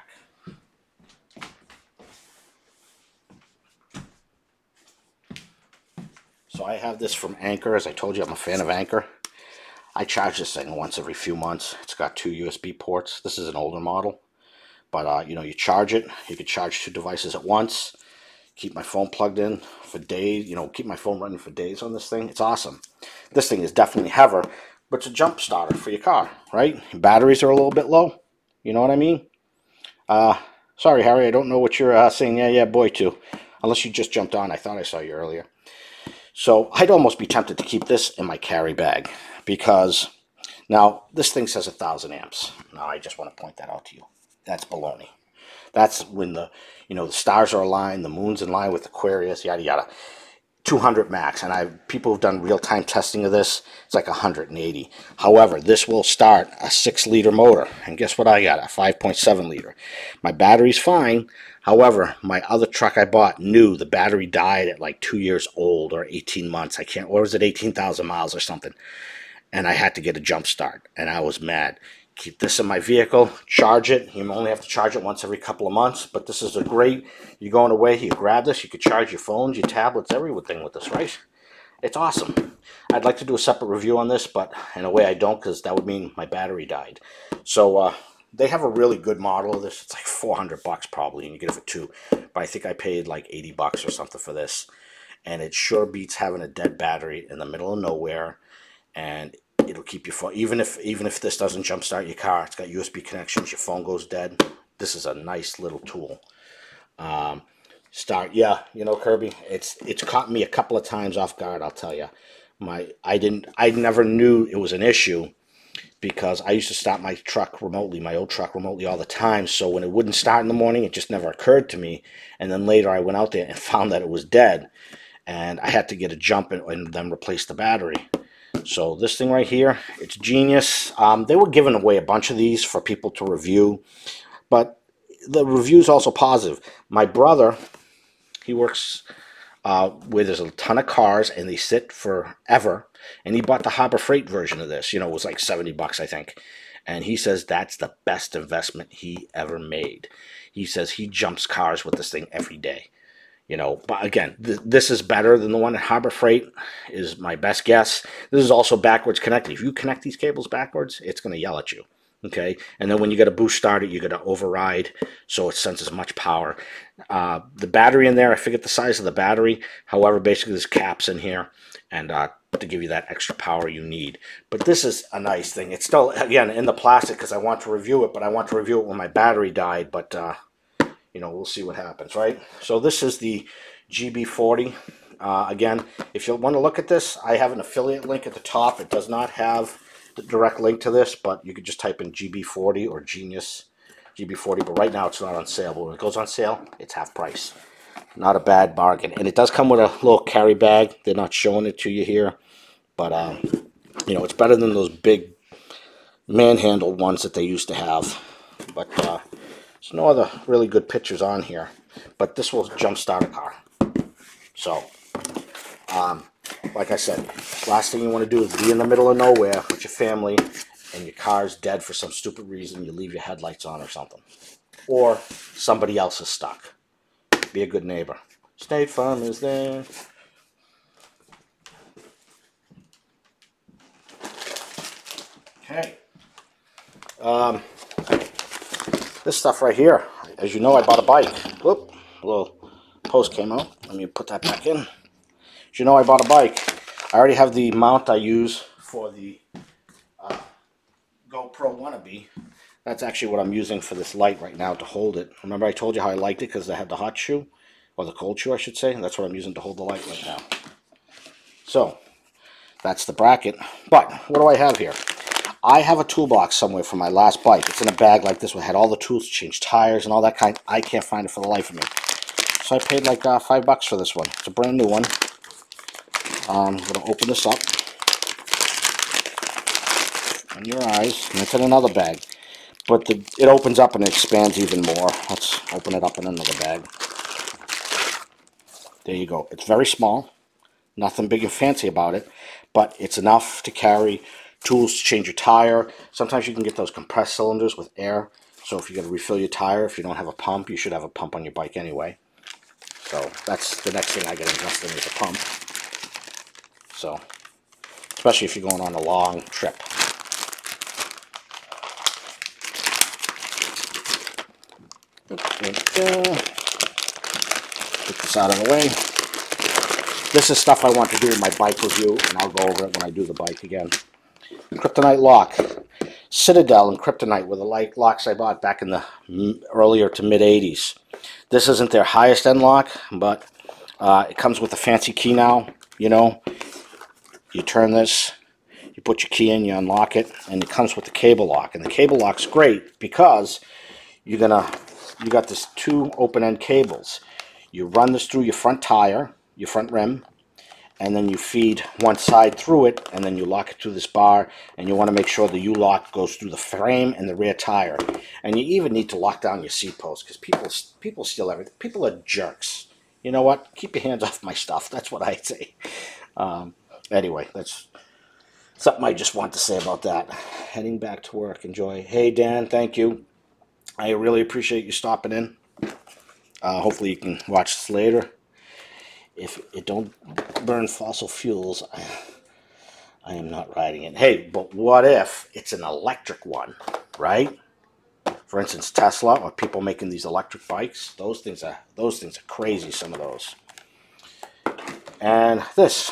So I have this from Anker. As I told you, I'm a fan of Anker. I charge this thing once every few months. It's got 2 USB ports. This is an older model. But, you know, you charge it. You can charge 2 devices at once. Keep my phone plugged in for days. You know, keep my phone running for days on this thing. It's awesome. This thing is definitely heavier. But it's a jump starter for your car, right? Batteries are a little bit low. You know what I mean? Sorry, Harry, I don't know what you're saying yeah, boy, to. Unless you just jumped on. I thought I saw you earlier. So I'd almost be tempted to keep this in my carry bag. Because, now, this thing says 1,000 amps. Now, I just want to point that out to you. That's baloney. That's when the stars are aligned, the moon's in line with Aquarius, yada, yada. 200 max, and people have done real-time testing of this. It's like 180. However, this will start a 6-liter motor, and guess what I got? A 5.7 liter. My battery's fine. However, my other truck I bought, new, the battery died at like 2 years old or 18 months. Or was it 18,000 miles or something? And I had to get a jump start, and I was mad. Keep this in my vehicle, charge it. You only have to charge it once every couple of months, but this is a great, you're going away, you grab this, you could charge your phones, your tablets, everything with this, right? It's awesome. I'd like to do a separate review on this, but in a way I don't, because that would mean my battery died. So they have a really good model of this. It's like $400 probably, and you get it for 2. But I think I paid like $80 or something for this. And it sure beats having a dead battery in the middle of nowhere. And it'll keep your phone, even if this doesn't jumpstart your car, it's got USB connections, your phone goes dead. This is a nice little tool. Yeah, you know, Kirby, it's caught me a couple of times off guard, I'll tell you. I never knew it was an issue because I used to start my truck remotely, my old truck remotely all the time. So when it wouldn't start in the morning, it just never occurred to me. And then later I went out there and found that it was dead. And I had to get a jump and then replace the battery. So this thing right here, it's genius. They were giving away a bunch of these for people to review, but the review's also positive. My brother, he works where there's a ton of cars and they sit forever, and he bought the Harbor Freight version of this. You know, it was like $70, I think. And he says that's the best investment he ever made. He says he jumps cars with this thing every day. You know, but again, this is better than the one at Harbor Freight, is my best guess. This is also backwards connected. If you connect these cables backwards, it's going to yell at you. Okay, and then when you get a boost started, you're going to override, so it senses much power. The battery in there, I forget the size of the battery. However, basically there's caps in here, and to give you that extra power you need. But this is a nice thing. It's still, again, in the plastic because I want to review it, but I want to review it when my battery died. But you know, we'll see what happens, right? So this is the GB40. Again, if you want to look at this, I have an affiliate link at the top. It does not have the direct link to this, but you could just type in GB40 or Genius GB40. But right now it's not on sale. But when it goes on sale, it's half price. Not a bad bargain. And it does come with a little carry bag. They're not showing it to you here. But, you know, it's better than those big manhandled ones that they used to have. But there's no other really good pictures on here. But this will jumpstart a car. So, like I said, last thing you want to do is be in the middle of nowhere with your family and your car's dead for some stupid reason. You leave your headlights on or something. Or somebody else is stuck. Be a good neighbor. State Farm is there. Okay. This stuff right here. As you know, I bought a bike. Whoop. A little post came out. Let me put that back in. As you know, I bought a bike. I already have the mount I use for the GoPro wannabe. That's actually what I'm using for this light right now to hold it. Remember I told you how I liked it because I had the hot shoe, or the cold shoe I should say, and that's what I'm using to hold the light right now. So, that's the bracket. But, what do I have here? I have a toolbox somewhere from my last bike. It's in a bag like this. We had all the tools to change tires and all that kind. I can't find it for the life of me. So I paid like $5 for this one. It's a brand new one. I'm going to open this up. On your eyes. And it's in another bag. But it opens up and it expands even more. Let's open it up in another bag. There you go. It's very small. Nothing big and fancy about it. But it's enough to carry tools to change your tire. Sometimes you can get those compressed cylinders with air. So if you got to refill your tire, if you don't have a pump, you should have a pump on your bike anyway. So that's the next thing I get invested in is a pump. So, especially if you're going on a long trip. Get this out of the way. This is stuff I want to do in my bike review, and I'll go over it when I do the bike again. Kryptonite lock. Citadel and Kryptonite were the locks I bought back in the earlier to mid-80s. This isn't their highest end lock, but it comes with a fancy key now. You know, you turn this, you put your key in, you unlock it, and it comes with the cable lock. And the cable lock's great because you got this 2 open-end cables. You run this through your front tire, your front rim, and then you feed one side through it, and then you lock it through this bar, and you want to make sure the U-lock goes through the frame and the rear tire. And you even need to lock down your seat post, because people steal everything. People are jerks. You know what? Keep your hands off my stuff. That's what I say. Anyway, that's something I just want to say about that. Heading back to work. Enjoy. Hey, Dan, thank you. I really appreciate you stopping in. Hopefully you can watch this later. If it don't burn fossil fuels, I am not riding it. Hey, but what if it's an electric one, right? For instance, Tesla or people making these electric bikes. Those things are crazy. Some of those. And this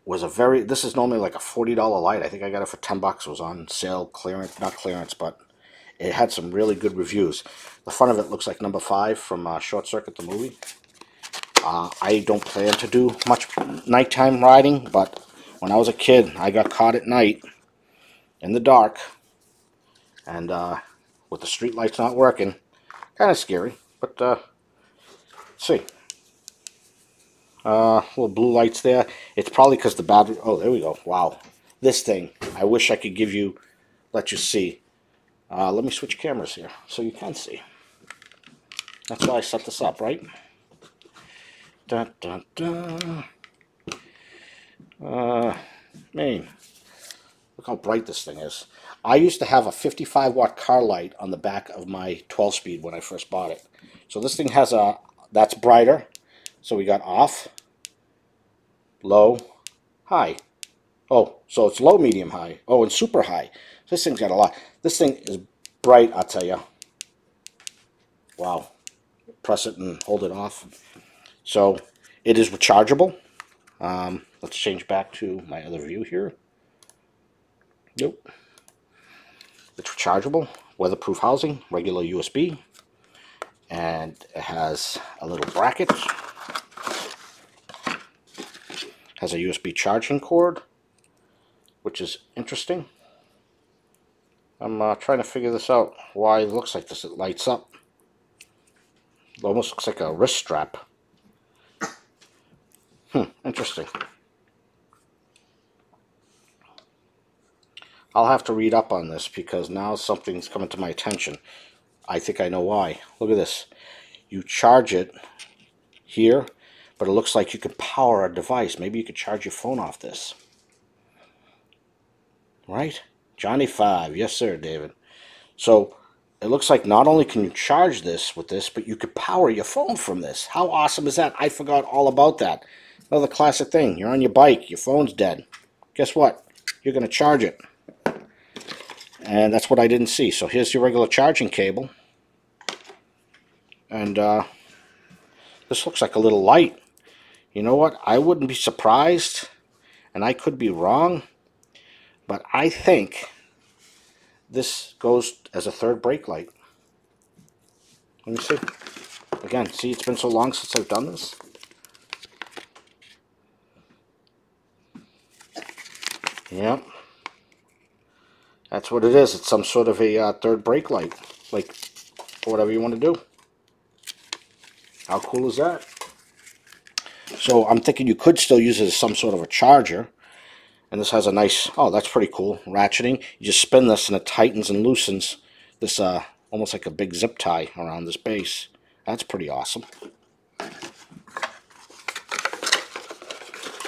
was this is normally like a $40 light. I think I got it for $10. It was on sale, clearance, not clearance, but it had some really good reviews. The front of it looks like number 5 from Short Circuit, the movie. I don't plan to do much nighttime riding, but when I was a kid, I got caught at night in the dark, and with the street lights not working, kind of scary. But let's see, little blue lights there. It's probably because the battery. Oh, there we go. Wow, this thing. I wish I could let you see. Let me switch cameras here so you can see. That's why I set this up, right? Dun, dun, dun. Man, Look how bright this thing is. I used to have a 55-watt car light on the back of my 12-speed when I first bought it. So this thing has a, that's brighter. So we got off, low, high. Oh, so it's low, medium, high. Oh, and super high. This thing's got a lot. This thing is bright, I'll tell you. Wow. Press it and hold it off. So it is rechargeable. Let's change back to my other view here. Nope. It's rechargeable, weatherproof housing, regular USB, and it has a little bracket. Has a USB charging cord, which is interesting. I'm trying to figure this out, why it looks like this. It lights up. It almost looks like a wrist strap. Interesting. I'll have to read up on this because now something's coming to my attention. I think I know why. Look at this. You charge it here, but it looks like you could power a device. Maybe you could charge your phone off this. Right? Johnny 5. Yes, sir, David. So it looks like not only can you charge this with this, but you could power your phone from this. How awesome is that? I forgot all about that. Another classic thing. You're on your bike. Your phone's dead. Guess what? You're going to charge it. And that's what I didn't see. So here's your regular charging cable. And this looks like a little light. You know what? I wouldn't be surprised, and I could be wrong, but I think this goes as a third brake light. Let me see. Again, see, it's been so long since I've done this. Yep. That's what it is. It's some sort of a third brake light, like whatever you want to do. How cool is that? So I'm thinking you could still use it as some sort of a charger. And this has a nice, oh, that's pretty cool, ratcheting. You just spin this and it tightens and loosens this, almost like a big zip tie around this base. That's pretty awesome.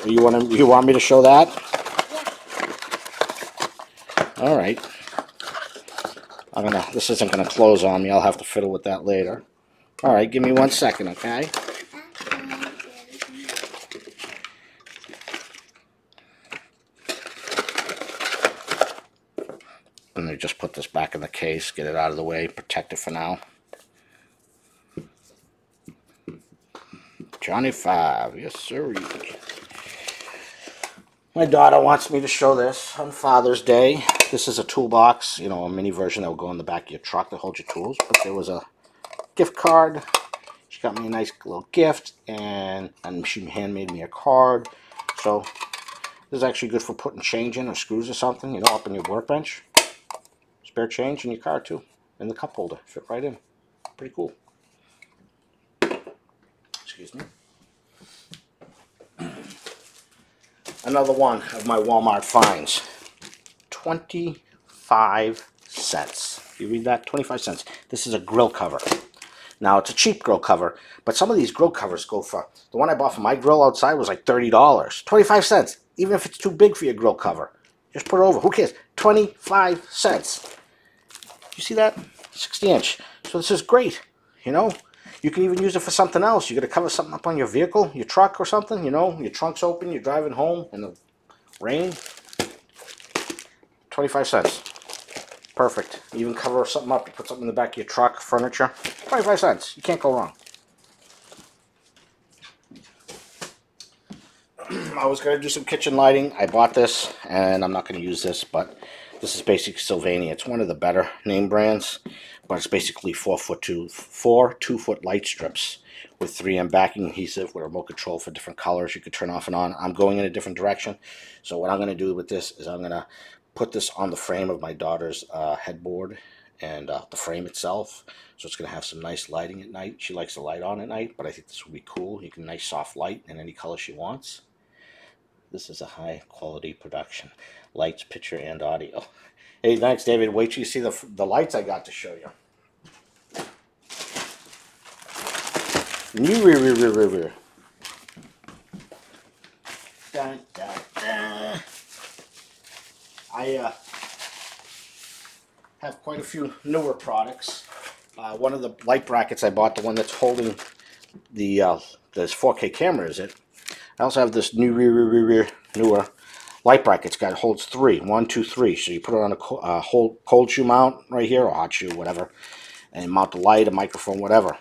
You want me to show that? All right. This isn't gonna close on me. I'll have to fiddle with that later. All right, give me 1 second, okay? And they just put this back in the case, get it out of the way, protect it for now. Johnny 5, yes sir. My daughter wants me to show this on Father's Day. This is a toolbox, you know, a mini version that will go in the back of your truck to hold your tools. But there was a gift card. She got me a nice little gift, and she handmade me a card. So this is actually good for putting change in or screws or something, you know, up in your workbench. Spare change in your car too, in the cup holder, fit right in. Pretty cool. Excuse me. Another one of my Walmart finds. 25 cents. You read that? 25 cents. This is a grill cover. Now, it's a cheap grill cover, but some of these grill covers go for, the one I bought for my grill outside was like $30. 25 cents. Even if it's too big for your grill cover. Just put it over. Who cares? 25 cents. You see that? 60-inch. So this is great, you know? You can even use it for something else. You're going to cover something up on your vehicle, your truck or something, you know? Your trunk's open, you're driving home in the rain. 25 cents. Perfect. You even cover something up. You put something in the back of your truck, furniture. 25 cents. You can't go wrong. I was going to do some kitchen lighting. I bought this, and I'm not going to use this, but this is basically Sylvania. It's one of the better name brands, but it's basically 4 2-foot light strips with 3M backing adhesive with remote control for different colors you could turn off and on. I'm going in a different direction, so what I'm going to do with this is I'm going to put this on the frame of my daughter's headboard and the frame itself, so it's going to have some nice lighting at night. She likes the light on at night, but I think this would be cool. You can nice soft light in any color she wants. This is a high quality production. Lights, picture, and audio. Hey, thanks, David. Wait till you see the lights I got to show you. Dun, dun, dun. I I have quite a few newer products. One of the light brackets I bought, the one that's holding the this 4K camera, is it? I also have this new newer light bracket. It holds 3, 1, 2, 3. So you put it on a cold shoe mount right here, or hot shoe, whatever, and mount the light, a microphone, whatever.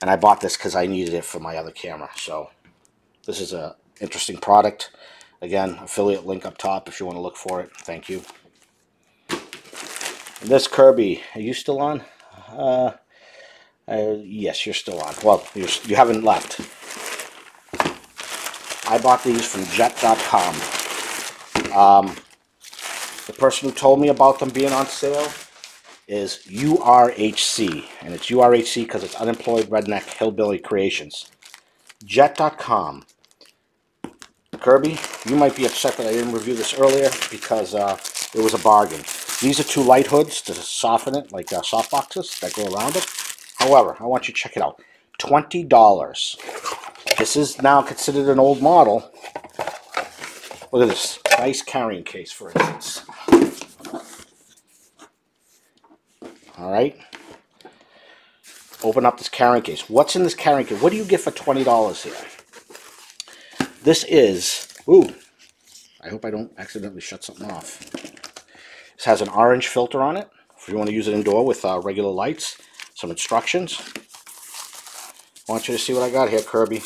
And I bought this because I needed it for my other camera. So this is a interesting product. Again, affiliate link up top if you want to look for it. Thank you. And this Kirby, are you still on? Yes, you're still on. Well, you haven't left. I bought these from jet.com. The person who told me about them being on sale is URHC, and it's URHC because it's Unemployed Redneck Hillbilly Creations. Jet.com. Kirby, you might be upset that I didn't review this earlier because it was a bargain. These are 2 light hoods to soften it, like soft boxes that go around it. However, I want you to check it out. $20. This is now considered an old model. Look at this. Nice carrying case, for instance. Alright. Open up this carrying case. What's in this carrying case? What do you get for $20 here? This is... Ooh. I hope I don't accidentally shut something off. This has an orange filter on it. If you want to use it indoor with regular lights. Some instructions. I want you to see what I got here, Kirby.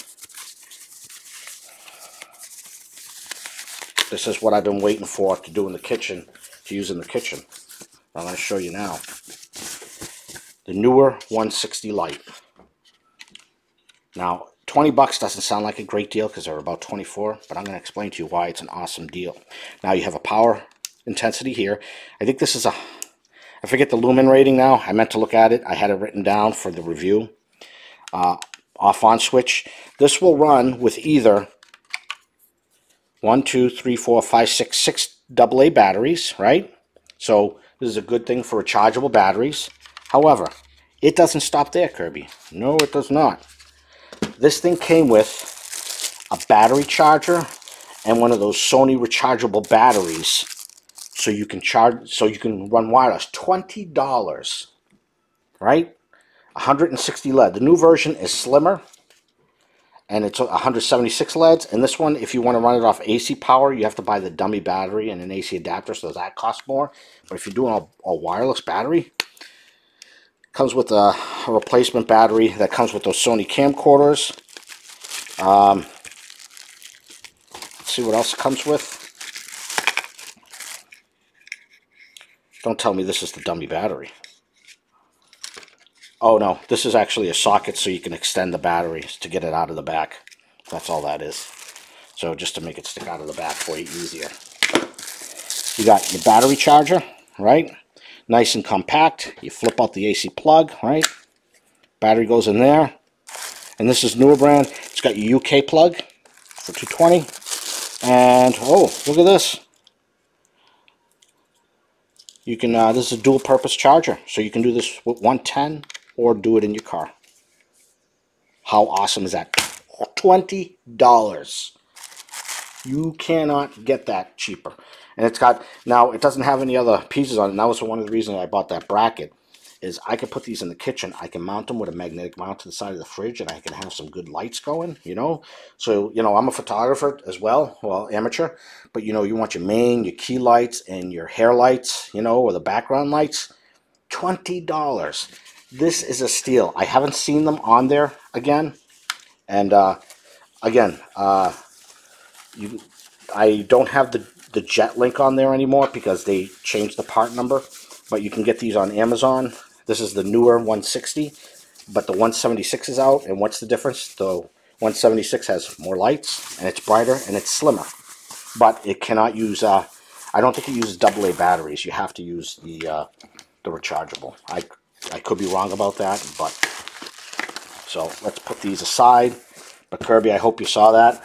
This is what I've been waiting for to do in the kitchen, to use in the kitchen. I'm going to show you now. The newer 160 light. Now, 20 bucks doesn't sound like a great deal because they're about 24, but I'm going to explain to you why it's an awesome deal. Now, you have a power intensity here. I think this is a... I forget the lumen rating now. I meant to look at it. I had it written down for the review. Off-on switch. This will run with either 1, 2, 3, 4, 5, 6 AA batteries, right? So this is a good thing for rechargeable batteries. However, it doesn't stop there, Kirby. No, it does not. This thing came with a battery charger and one of those Sony rechargeable batteries, so you can charge, so you can run wireless. $20, right? 160 LED. The new version is slimmer, and it's 176 LEDs. And this one, if you want to run it off AC power, you have to buy the dummy battery and an AC adapter, so that costs more. But if you're doing a wireless battery, it comes with a replacement battery that comes with those Sony camcorders. Let's see what else it comes with. Don't tell me this is the dummy battery. Oh no, this is actually a socket so you can extend the batteries to get it out of the back. That's all that is. So just to make it stick out of the back for you easier. You got your battery charger, right? Nice and compact. You flip out the AC plug, right? Battery goes in there. And this is newer brand. It's got your UK plug for 220. And oh, look at this. You can, this is a dual purpose charger. So you can do this with 110 or do it in your car. How awesome is that? $20. You cannot get that cheaper. And it's got, now it doesn't have any other pieces on it. And that was one of the reasons I bought that bracket, is I can put these in the kitchen. I can mount them with a magnetic mount to the side of the fridge, and I can have some good lights going, you know. So, you know, I'm a photographer as well, amateur. But, you know, you want your main, your key lights, and your hair lights, you know, or the background lights. $20. This is a steal. I haven't seen them on there again. And, again, I don't have the Jet link on there anymore because they changed the part number. But you can get these on Amazon. This is the newer 160, but the 176 is out. And what's the difference? The 176 has more lights, and it's brighter, and it's slimmer. But it cannot use, I don't think it uses AA batteries. You have to use the rechargeable. I could be wrong about that, but so let's put these aside. But Kirby, I hope you saw that.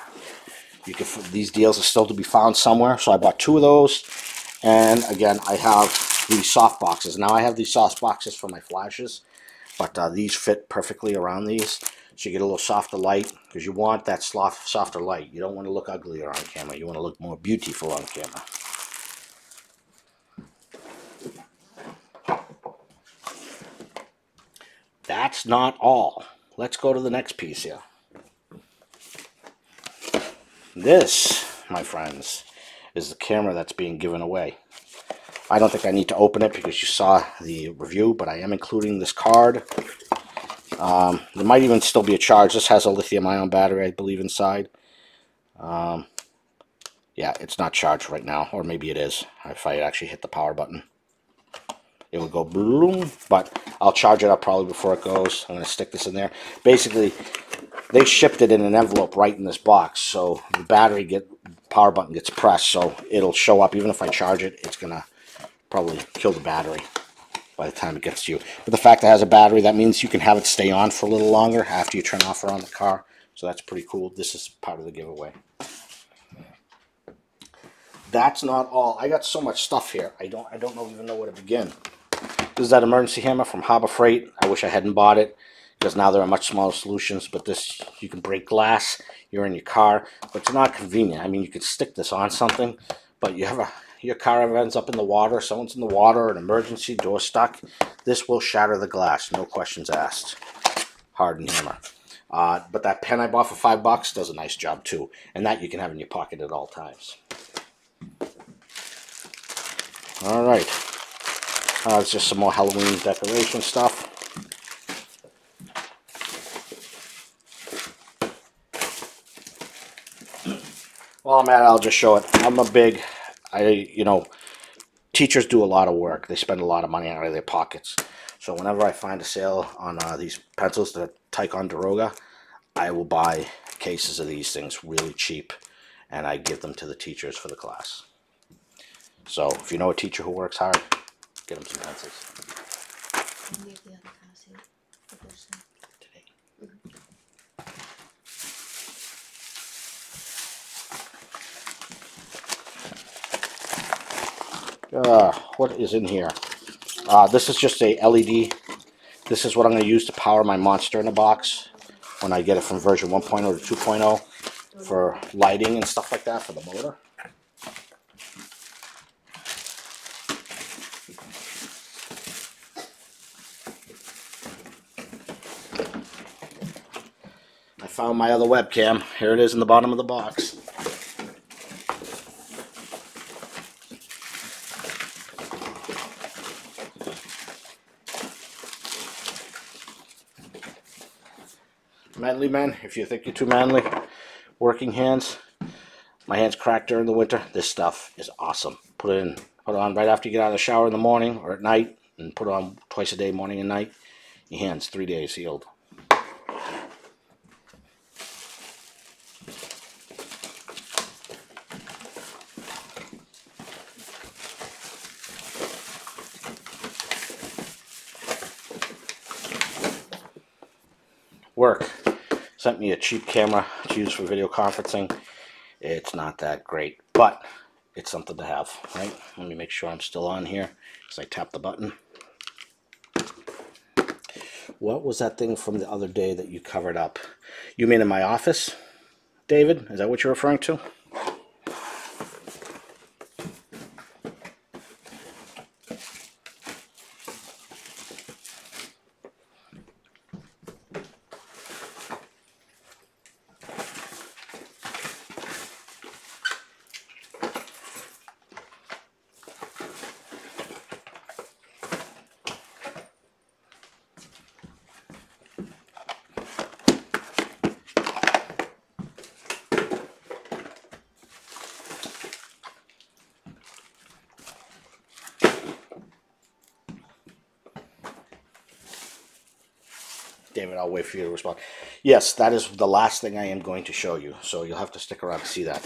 You can, these deals are still to be found somewhere. So I bought 2 of those, and again, I have these soft boxes. Now I have these soft boxes for my flashes, but these fit perfectly around these, so you get a little softer light, because you want that softer light. You don't want to look uglier on camera. You want to look more beautiful on camera. that's not all. Let's go to the next piece here. This, my friends, is the camera that's being given away. I don't think I need to open it because you saw the review, but I am including this card. There might even still be a charge. This has a lithium-ion battery, I believe, inside. Yeah, it's not charged right now, or maybe it is. If I actually hit the power button, it would go boom, but I'll charge it up probably before it goes. I'm going to stick this in there. Basically, they shipped it in an envelope right in this box, so the power button gets pressed, so it'll show up. Even if I charge it, it's going to probably kill the battery by the time it gets to you. But the fact that it has a battery, that means you can have it stay on for a little longer after you turn off or on the car. So that's pretty cool. This is part of the giveaway. That's not all. I got so much stuff here. I don't even know where to begin. This is that emergency hammer from Harbor Freight. I wish I hadn't bought it because now there are much smaller solutions. But this, you can break glass. You're in your car, but it's not convenient. I mean, you could stick this on something, but your car ends up in the water. Someone's in the water, an emergency, door stuck. This will shatter the glass. No questions asked. Hardened hammer. But that pen I bought for $5 does a nice job too, and that you can have in your pocket at all times. All right, it's just some more Halloween decoration stuff. While I'm at it, I'll just show it. Teachers do a lot of work. They spend a lot of money out of their pockets. So whenever I find a sale on these pencils, the Ticonderoga, I will buy cases of these things really cheap, and I give them to the teachers for the class. So if you know a teacher who works hard, get them some pencils. What is in here? This is just a LED. This is what I'm going to use to power my monster in a box when I get it from version 1.0 to 2.0 for lighting and stuff like that for the motor. I found my other webcam. Here it is in the bottom of the box. Manly men, if you think you're too manly, working hands. My hands crack during the winter. This stuff is awesome. Put it on right after you get out of the shower in the morning or at night, and put it on twice a day, morning and night. Your hands, 3 days healed. Work sent me a cheap camera to use for video conferencing. It's not that great, but it's something to have, right? Let me make sure I'm still on here as I tap the button. What was that thing from the other day that you covered up? You mean in my office, David? Is that what you're referring to? David, I'll wait for you to respond. Yes, that is the last thing I am going to show you, so you'll have to stick around to see that.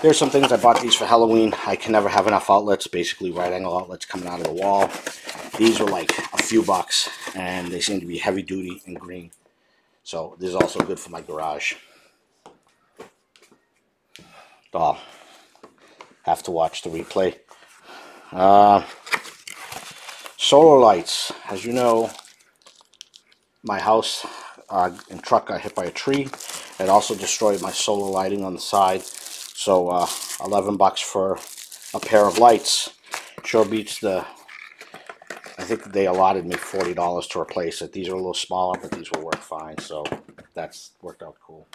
There's some things. I bought these for Halloween. I can never have enough outlets, basically right angle outlets coming out of the wall. These were like a few bucks, and they seem to be heavy duty and green. So this is also good for my garage. Oh, have to watch the replay. Solar lights. As you know, my house and truck got hit by a tree. It also destroyed my solar lighting on the side. So $11 for a pair of lights sure beats the, I think they allotted me $40 to replace it. These are a little smaller, but these will work fine. So that's worked out cool.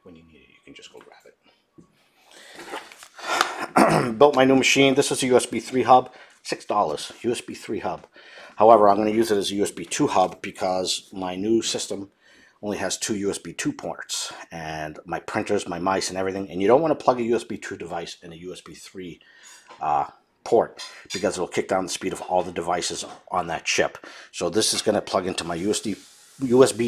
When you need it, you can just go grab it. Built my new machine. This is a USB 3 hub. $6. USB 3 hub. However, I'm going to use it as a USB 2 hub because my new system only has 2 USB 2 ports, and my printers, my mice, and everything. And you don't want to plug a USB 2 device in a USB 3 port because it'll kick down the speed of all the devices on that chip. So this is going to plug into my USB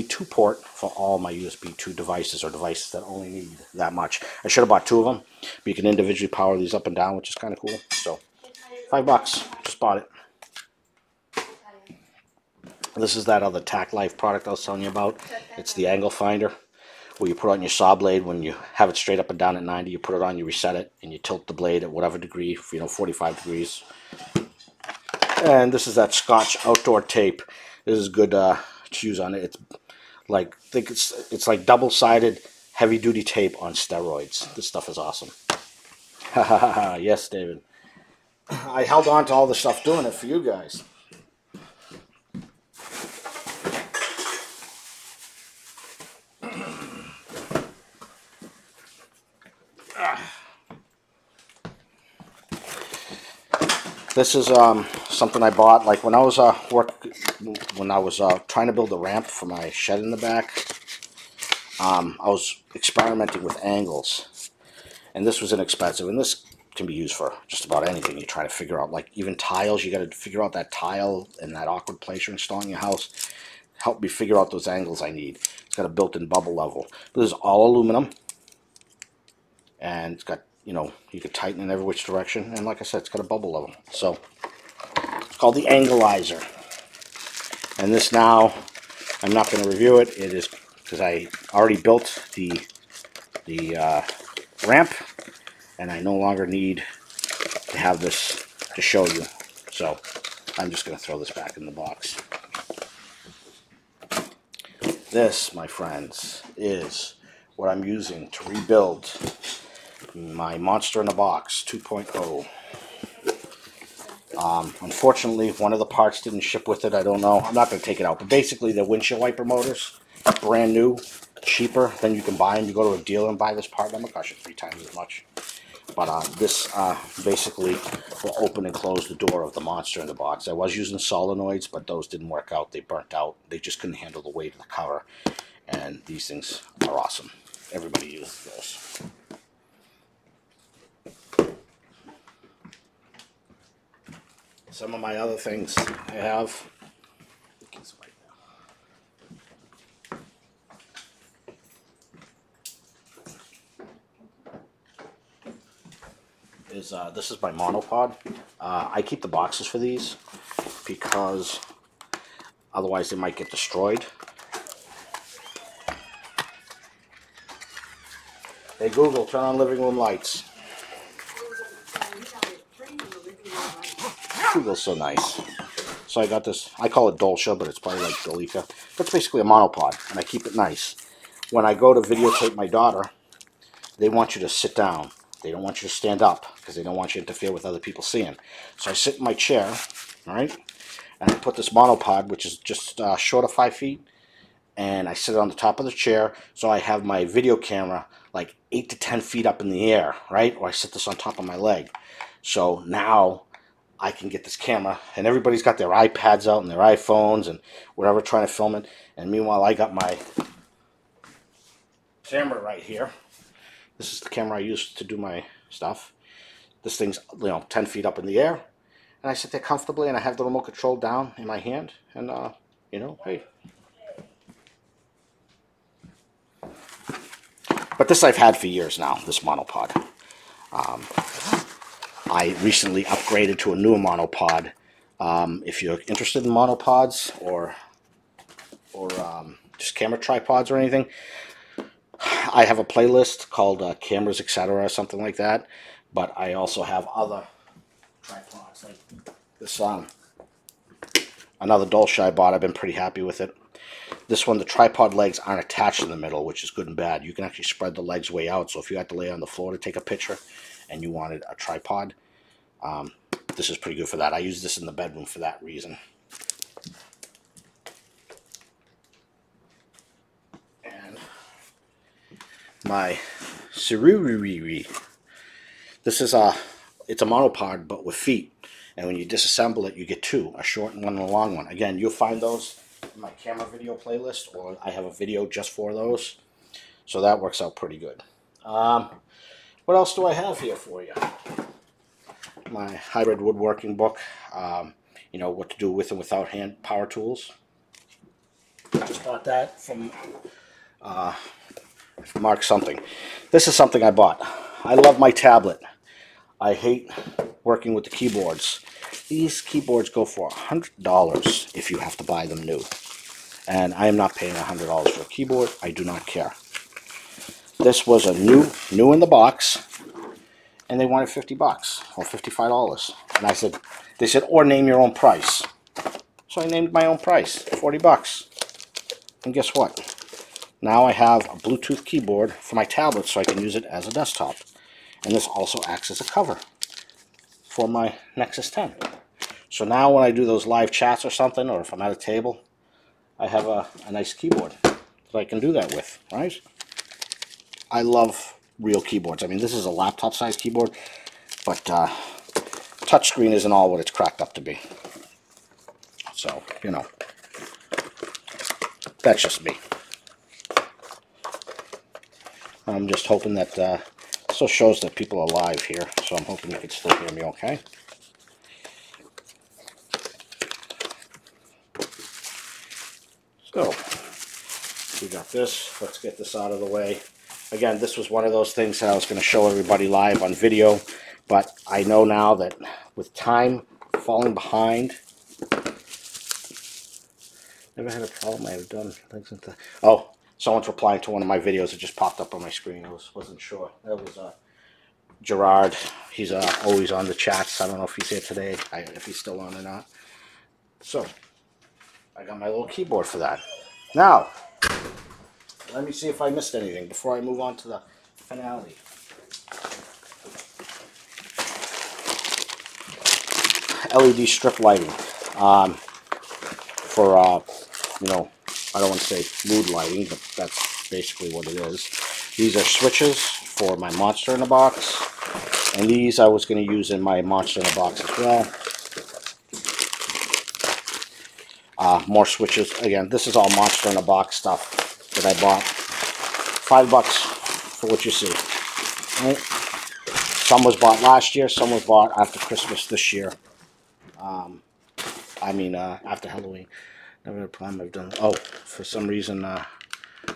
2 port for all my USB 2 devices, or devices that only need that much. I should have bought 2 of them, but you can individually power these up and down, which is kind of cool. So $5, just bought it. This is that other Tack Life product I was telling you about. It's the angle finder, where you put on your saw blade. When you have it straight up and down at 90, you put it on, you reset it, and you tilt the blade at whatever degree, 45 degrees. And this is that Scotch outdoor tape. This is good to use on it. It's like, I think it's like double-sided heavy-duty tape on steroids. This stuff is awesome. Ha ha ha ha. Yes, David. I held on to all the stuff doing it for you guys. This is something I bought like when I was trying to build a ramp for my shed in the back. I was experimenting with angles, and this was inexpensive, and this can be used for just about anything you try to figure out. Like even tiles, you got to figure out that tile and that awkward place you're installing your house. Help me figure out those angles I need. It's got a built-in bubble level. This is all aluminum, and it's got, you know, you could tighten in every which direction, and like I said, it's got a bubble level. So it's called the Angleizer. And this now, I'm not going to review it. It is because I already built the ramp, and I no longer need to have this to show you. So I'm just going to throw this back in the box. This, my friends, is what I'm using to rebuild my Monster in a Box 2.0. Unfortunately, one of the parts didn't ship with it. I don't know. I'm not going to take it out. But basically, the windshield wiper motors, brand new, cheaper than you can buy them. You go to a dealer and buy this part, I'm going to cost you 3 times as much. But this basically will open and close the door of the Monster in the Box. I was using solenoids, but those didn't work out. They burnt out. They just couldn't handle the weight of the cover. And these things are awesome. Everybody uses this. Some of my other things I have is this is my monopod. I keep the boxes for these because otherwise they might get destroyed. Hey Google, turn on living room lights. Google's so nice. So I got this, I call it Dolce, but it's probably like Dolica. But it's basically a monopod, and I keep it nice. When I go to videotape my daughter, they want you to sit down. They don't want you to stand up, because they don't want you to interfere with other people seeing. So I sit in my chair, all right, and I put this monopod, which is just short of 5 feet, and I sit on the top of the chair, so I have my video camera like 8 to 10 feet up in the air, right? Or I sit this on top of my leg. So now I can get this camera, and everybody's got their iPads out and their iPhones and whatever trying to film it. And meanwhile, I got my camera right here. This is the camera I use to do my stuff. This thing's, 10 feet up in the air, and I sit there comfortably, and I have the remote control down in my hand, and hey. But this I've had for years now, this monopod. I recently upgraded to a newer monopod. If you're interested in monopods or just camera tripods or anything, I have a playlist called Cameras Etc. or something like that. But I also have other tripods like this. Another Dolce I bought. I've been pretty happy with it. This one, the tripod legs aren't attached in the middle, which is good and bad. You can actually spread the legs way out. So if you had to lay on the floor to take a picture and you wanted a tripod, this is pretty good for that. I use this in the bedroom for that reason. And my Sururiri. This is it's a monopod but with feet. And when you disassemble it, you get two, a short one and a long one. Again, you'll find those in my camera video playlist, or I have a video just for those. So that works out pretty good. What else do I have here for you? My hybrid woodworking book. You know, what to do with and without hand power tools. I just bought that from Mark something. This is something I bought. I love my tablet. I hate working with the keyboards. These keyboards go for $100 if you have to buy them new. And I am not paying $100 for a keyboard. I do not care. This was a new in the box, and they wanted $50 or $55. And I said, they said, or name your own price. So I named my own price, $40. And guess what? Now I have a Bluetooth keyboard for my tablet so I can use it as a desktop. And this also acts as a cover for my Nexus 10. So now when I do those live chats or something, or if I'm at a table, I have a nice keyboard that I can do that with, right? I love real keyboards. I mean, this is a laptop-sized keyboard, but touchscreen isn't all what it's cracked up to be. So, you know, that's just me. I'm just hoping that still shows that people are live here, so I'm hoping you can still hear me okay. So, we got this. Let's get this out of the way. Again, this was one of those things that I was going to show everybody live on video, but I know now that with time falling behind, never had a problem. I have done things like that. Oh, someone's replying to one of my videos that just popped up on my screen. I wasn't sure. That was Gerard. He's always on the chats. I don't know if he's here today, if he's still on or not. So, I got my little keyboard for that. Now, let me see if I missed anything before I move on to the finale. LED strip lighting. For, you know, I don't want to say mood lighting, but that's basically what it is. These are switches for my Monster in a Box. And these I was going to use in my Monster in a Box as well. More switches. Again, this is all Monster in a Box stuff that I bought. $5 for what you see. Right? Some was bought last year, some was bought after Christmas this year. After Halloween. Never had a problem. I've done. Oh, for some reason,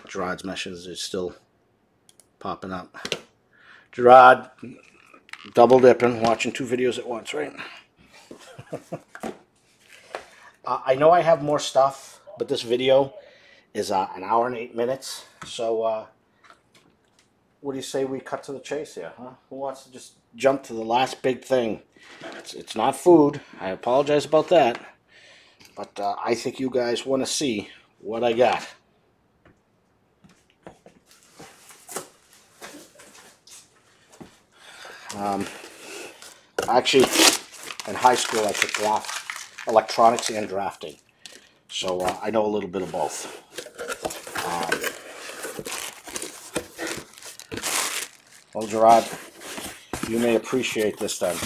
Gerard's meshes is still popping up. Gerard, double dipping, watching two videos at once, right? I know I have more stuff, but this video is an hour and 8 minutes. So, what do you say we cut to the chase here, huh? Who wants to just jump to the last big thing? It's not food. I apologize about that. But I think you guys want to see what I got. Actually, in high school I took electronics and drafting. So I know a little bit of both. Well, Gerard, you may appreciate this then.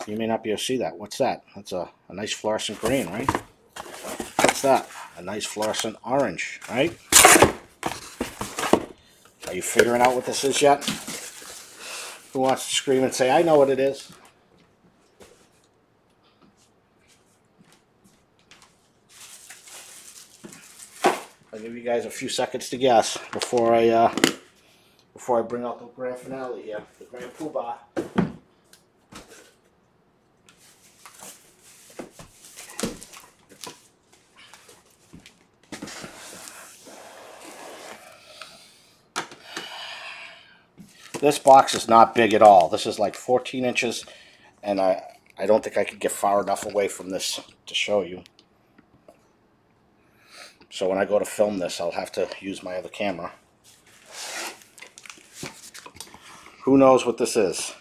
You may not be able to see that. What's that? That's a nice fluorescent green, right? What's that? A nice fluorescent orange, right? Are you figuring out what this is yet? Who wants to scream and say, I know what it is? I'll give you guys a few seconds to guess before I bring out the grand finale here, the grand poobah. This box is not big at all. This is like 14 inches, and I don't think I could get far enough away from this to show you. So when I go to film this, I'll have to use my other camera. Who knows what this is?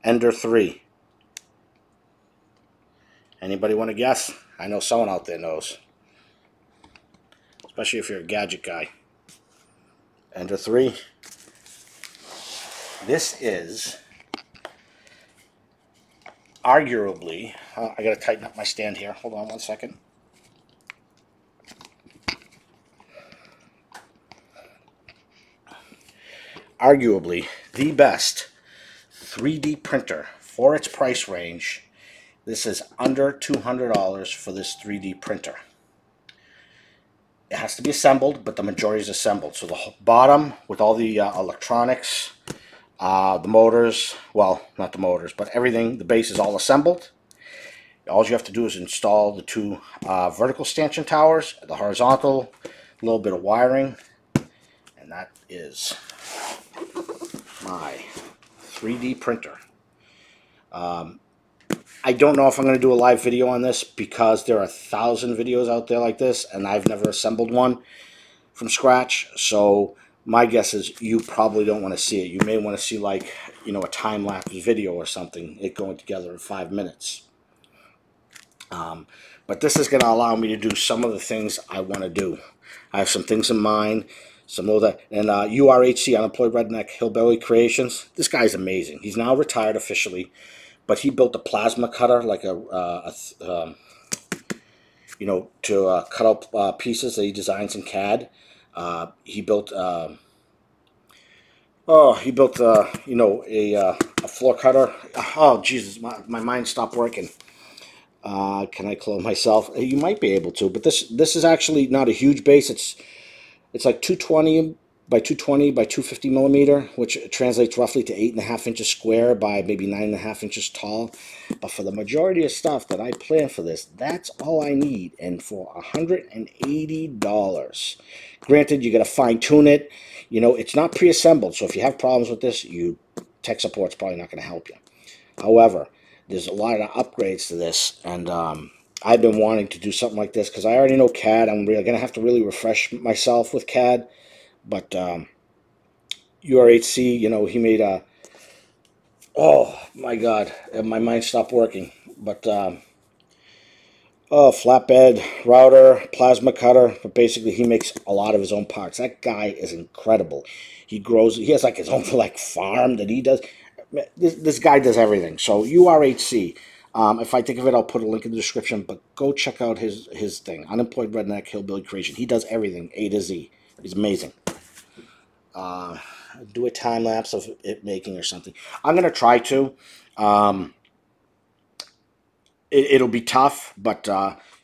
Ender 3. Anybody want to guess? I know someone out there knows. Especially if you're a gadget guy. Enter 3. This is arguably, I gotta tighten up my stand here. Hold on 1 second. Arguably the best 3D printer for its price range. This is under $200 for this 3D printer. It has to be assembled, but the majority is assembled. So the bottom with all the electronics, the motors, well, not the motors, but everything, the base is all assembled. All you have to do is install the 2 vertical stanchion towers, the horizontal, a little bit of wiring, and that is my 3D printer. I don't know if I'm going to do a live video on this because there are 1,000 videos out there like this, and I've never assembled one from scratch. So my guess is you probably don't want to see it. You may want to see, like, you know, a time-lapse video or something, it going together in 5 minutes. But this is going to allow me to do some of the things I want to do. I have some things in mind, some of that, and URHC, Unemployed Redneck Hillbilly Creations. This guy's amazing. He's now retired officially, but he built a plasma cutter, like you know, to cut out pieces that he designs in CAD. He built, you know, a floor cutter. Oh, Jesus, my mind stopped working. Can I close myself? You might be able to, but this is actually not a huge base. It's like 220 by 220 by 250 millimeter, which translates roughly to 8.5 inches square by maybe 9.5 inches tall. But for the majority of stuff that I plan for this, that's all I need, and for $180. Granted, you got to fine tune it. You know, it's not pre-assembled, so if you have problems with this, tech support's probably not going to help you. However, there's a lot of upgrades to this, and I've been wanting to do something like this because I already know CAD. I'm really going to have to really refresh myself with CAD. But URHC, you know, he made a, oh my God, my mind stopped working. But flatbed router, plasma cutter, but basically he makes a lot of his own parts. That guy is incredible. He has like his own like farm that he does. This guy does everything. So URHC, if I think of it, I'll put a link in the description. But go check out his thing, Unemployed Redneck Hillbilly Creation. He does everything A to Z. He's amazing. Do a time lapse of it making or something. I'm gonna try to. It'll be tough, but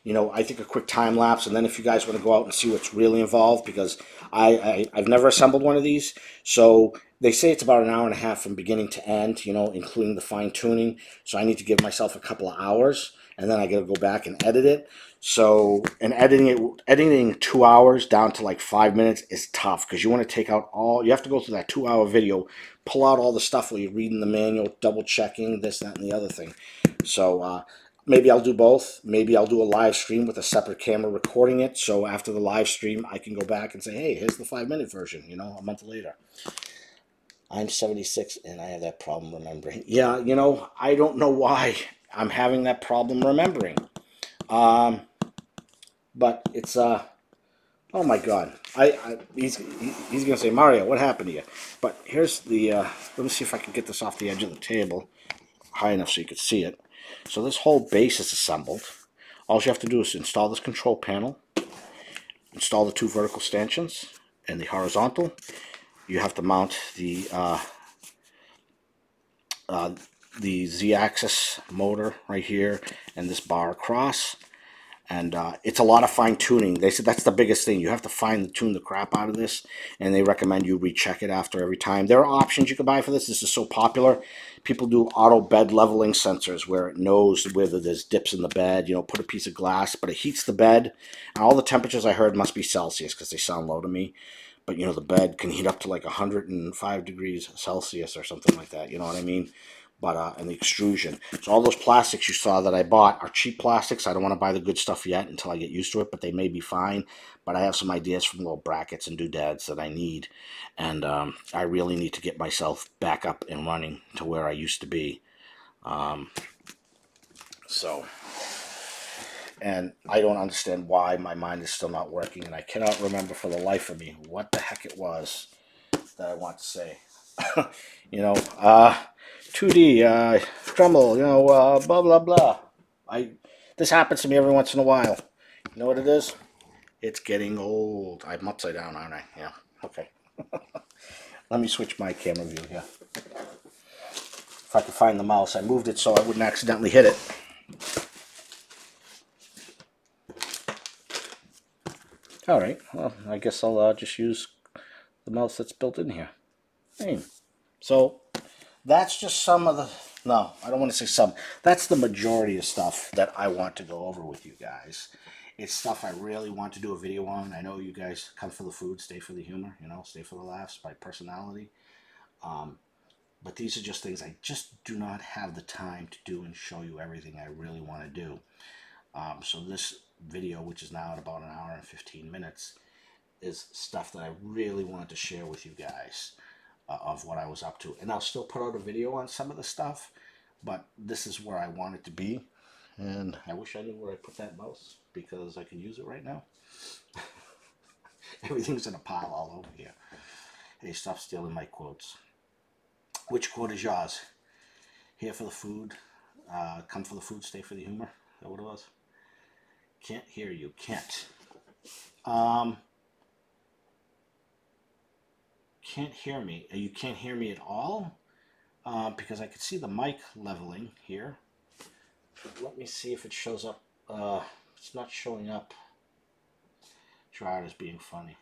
you know, I think a quick time lapse, and then if you guys want to go out and see what's really involved, because I've never assembled one of these, so they say it's about 1.5 hours from beginning to end, you know, including the fine tuning. So I need to give myself a couple of hours, and then I got to go back and edit it. So, and editing 2 hours down to like 5 minutes is tough because you want to take out you have to go through that 2-hour video, pull out all the stuff while you're reading the manual, double checking this, that, and the other thing. So maybe I'll do both. Maybe I'll do a live stream with a separate camera recording it. So after the live stream, I can go back and say, hey, here's the 5-minute version, you know, a month later. I'm 76 and I have that problem remembering. Yeah, you know, I don't know why I'm having that problem remembering. But it's oh my God, he's gonna say, Mario, what happened to you? But here's the let me see if I can get this off the edge of the table high enough so you can see it. So this whole base is assembled. All you have to do is install this control panel, install the 2 vertical stanchions and the horizontal. You have to mount the Z-axis motor right here and this bar across. And it's a lot of fine-tuning. They said that's the biggest thing. You have to fine-tune the crap out of this, and they recommend you recheck it after every time. There are options you can buy for this. This is so popular. People do auto bed leveling sensors where it knows whether there's dips in the bed. You know, put a piece of glass, but it heats the bed. And all the temperatures I heard must be Celsius because they sound low to me. But, you know, the bed can heat up to like 105 degrees Celsius or something like that. You know what I mean? But and the extrusion. So all those plastics you saw that I bought are cheap plastics. I don't want to buy the good stuff yet until I get used to it, but they may be fine. But I have some ideas from little brackets and doodads that I need. And I really need to get myself back up and running to where I used to be. So And I don't understand why my mind is still not working, and I cannot remember for the life of me what the heck it was that I want to say. You know, 2D, Dremel, you know, blah, blah, blah. This happens to me every once in a while. You know what it is? It's getting old. I'm upside down, aren't I? Yeah, okay. Let me switch my camera view here. If I can find the mouse. I moved it so I wouldn't accidentally hit it. All right, well, I guess I'll just use the mouse that's built in here. Hey. So that's just some of the, no, I don't want to say some. That's the majority of stuff that I want to go over with you guys. It's stuff I really want to do a video on. I know you guys come for the food, stay for the humor, you know, stay for the laughs, my personality. But these are just things I just do not have the time to do and show you everything I really want to do. So this video, which is now at about an hour and 15 minutes, is stuff that I really wanted to share with you guys of what I was up to. And I'll still put out a video on some of the stuff, but this is where I want it to be. And I wish I knew where I put that mouse, because I could use it right now. Everything's in a pile all over here. Hey, stop stealing my quotes. Which quote is yours? Here for the food, come for the food, stay for the humor. Is that what it was? Can't hear you. Can't. Can't hear me. You can't hear me at all? Because I could see the mic leveling here. Let me see if it shows up. It's not showing up. Gerard is being funny.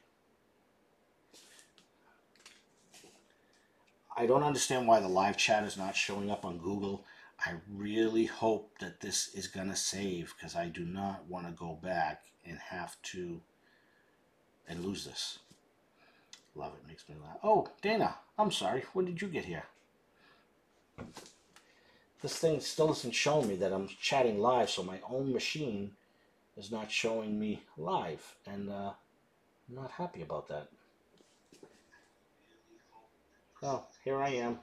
I don't understand why the live chat is not showing up on Google. I really hope that this is going to save, because I do not want to go back and have to and lose this. Love it. Makes me laugh. Oh, Dana, I'm sorry. When did you get here? This thing still isn't showing me that I'm chatting live, so my own machine is not showing me live, and I'm not happy about that. Oh, here I am.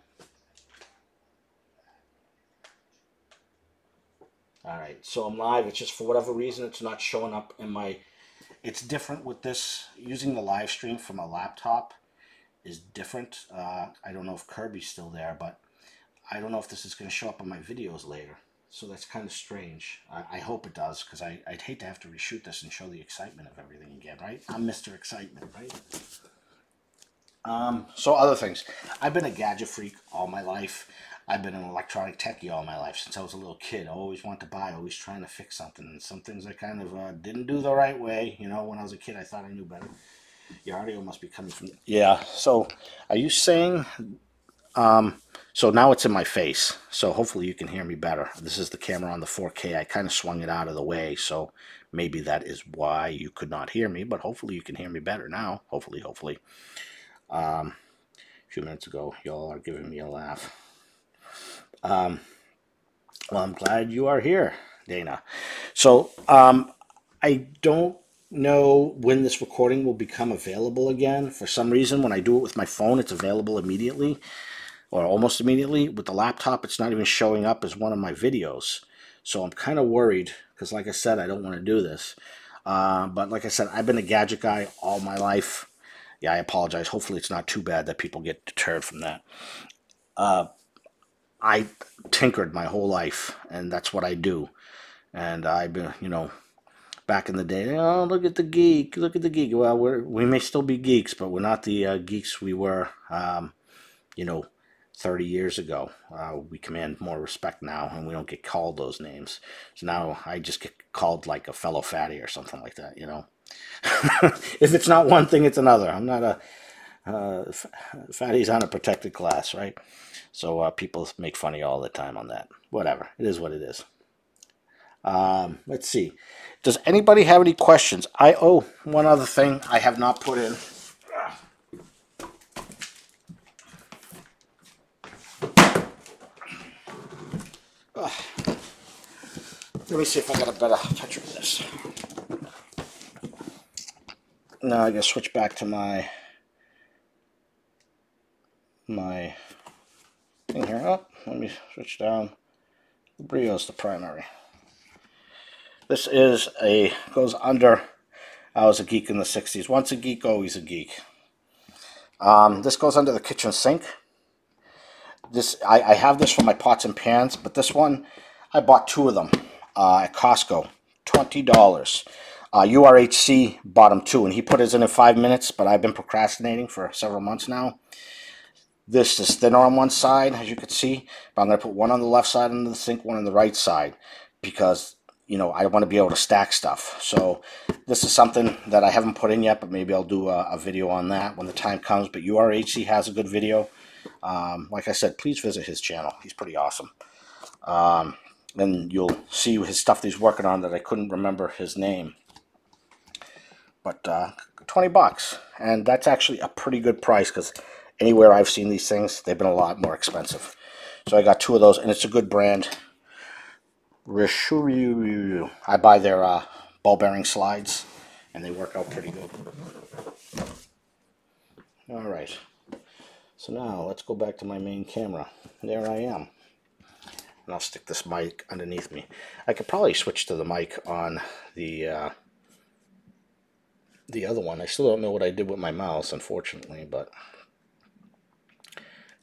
Alright, so I'm live. It's just for whatever reason it's not showing up in my... It's different with this. Using the live stream from a laptop is different. I don't know if Kirby's still there, but I don't know if this is going to show up on my videos later. So that's kind of strange. I hope it does, because I'd hate to have to reshoot this and show the excitement of everything again, right? I'm Mr. Excitement, right? So other things. I've been a gadget freak all my life. I've been an electronic techie all my life since I was a little kid. I always wanted to buy, always trying to fix something. And some things I kind of didn't do the right way. You know, when I was a kid, I thought I knew better. Your audio must be coming from... Yeah, so are you saying... So now it's in my face. So hopefully you can hear me better. This is the camera on the 4K. I kind of swung it out of the way, so maybe that is why you could not hear me. But hopefully you can hear me better now. Hopefully. A few minutes ago, y'all are giving me a laugh. Well, I'm glad you are here, Dana. So, I don't know when this recording will become available again. For some reason, when I do it with my phone, it's available immediately, or almost immediately. With the laptop, it's not even showing up as one of my videos. So I'm kind of worried, because like I said, I don't want to do this. But like I said, I've been a gadget guy all my life. Yeah, I apologize. Hopefully it's not too bad that people get deterred from that. I tinkered my whole life, and that's what I do. And I've been, you know, back in the day, oh, look at the geek, look at the geek. Well, we may still be geeks, but we're not the geeks we were, you know, 30 years ago. We command more respect now, and we don't get called those names. So now I just get called like a fellow fatty or something like that, you know. If it's not one thing, it's another. I'm not a... fatty's on a protected class, right? So people make fun of you all the time on that. Whatever. It is what it is. Let's see. Does anybody have any questions? Oh, one other thing I have not put in. Let me see if I got a better picture of this. Now I gotta switch back to my thing here. Oh, let me switch down. The Brio's the primary. This is goes under. I was a geek in the 60s. Once a geek, always a geek. This goes under the kitchen sink. I have this for my pots and pans, but this one, I bought 2 of them at Costco. $20. URHC bought them too, and he put his in 5 minutes, but I've been procrastinating for several months now. This is thinner on one side, as you can see, but I'm going to put one on the left side of the sink, one on the right side, because, you know, I want to be able to stack stuff. So this is something that I haven't put in yet, but maybe I'll do a video on that when the time comes. But URHC has a good video. Like I said, please visit his channel. He's pretty awesome. And you'll see his stuff that he's working on that I couldn't remember his name. But $20, and that's actually a pretty good price, because anywhere I've seen these things, they've been a lot more expensive. So I got 2 of those, and it's a good brand. Richelieu. I buy their ball bearing slides, and they work out pretty good. All right. So now let's go back to my main camera. There I am. And I'll stick this mic underneath me. I could probably switch to the mic on the other one. I still don't know what I did with my mouse, unfortunately, but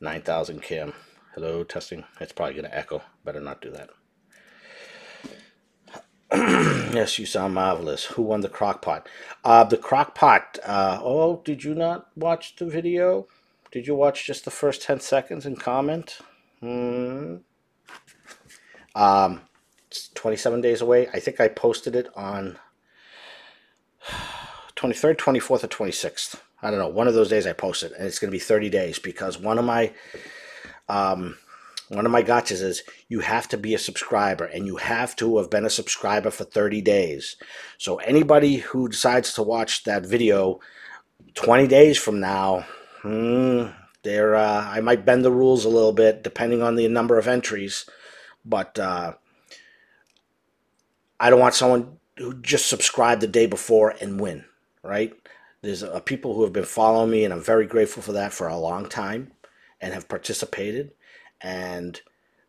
9,000 cam. Hello, testing. It's probably going to echo. Better not do that. Yes, you sound marvelous. Who won the crock pot? The crock pot. Oh, did you not watch the video? Did you watch just the first 10 seconds and comment? It's 27 days away. I think I posted it on 23rd, 24th, or 26th. I don't know. One of those days I posted, and it's going to be 30 days, because one of my gotchas is you have to be a subscriber, and you have to have been a subscriber for 30 days. So anybody who decides to watch that video 20 days from now, I might bend the rules a little bit depending on the number of entries, but I don't want someone who just subscribed the day before and win, right? There's people who have been following me, and I'm very grateful for that, for a long time, and have participated, and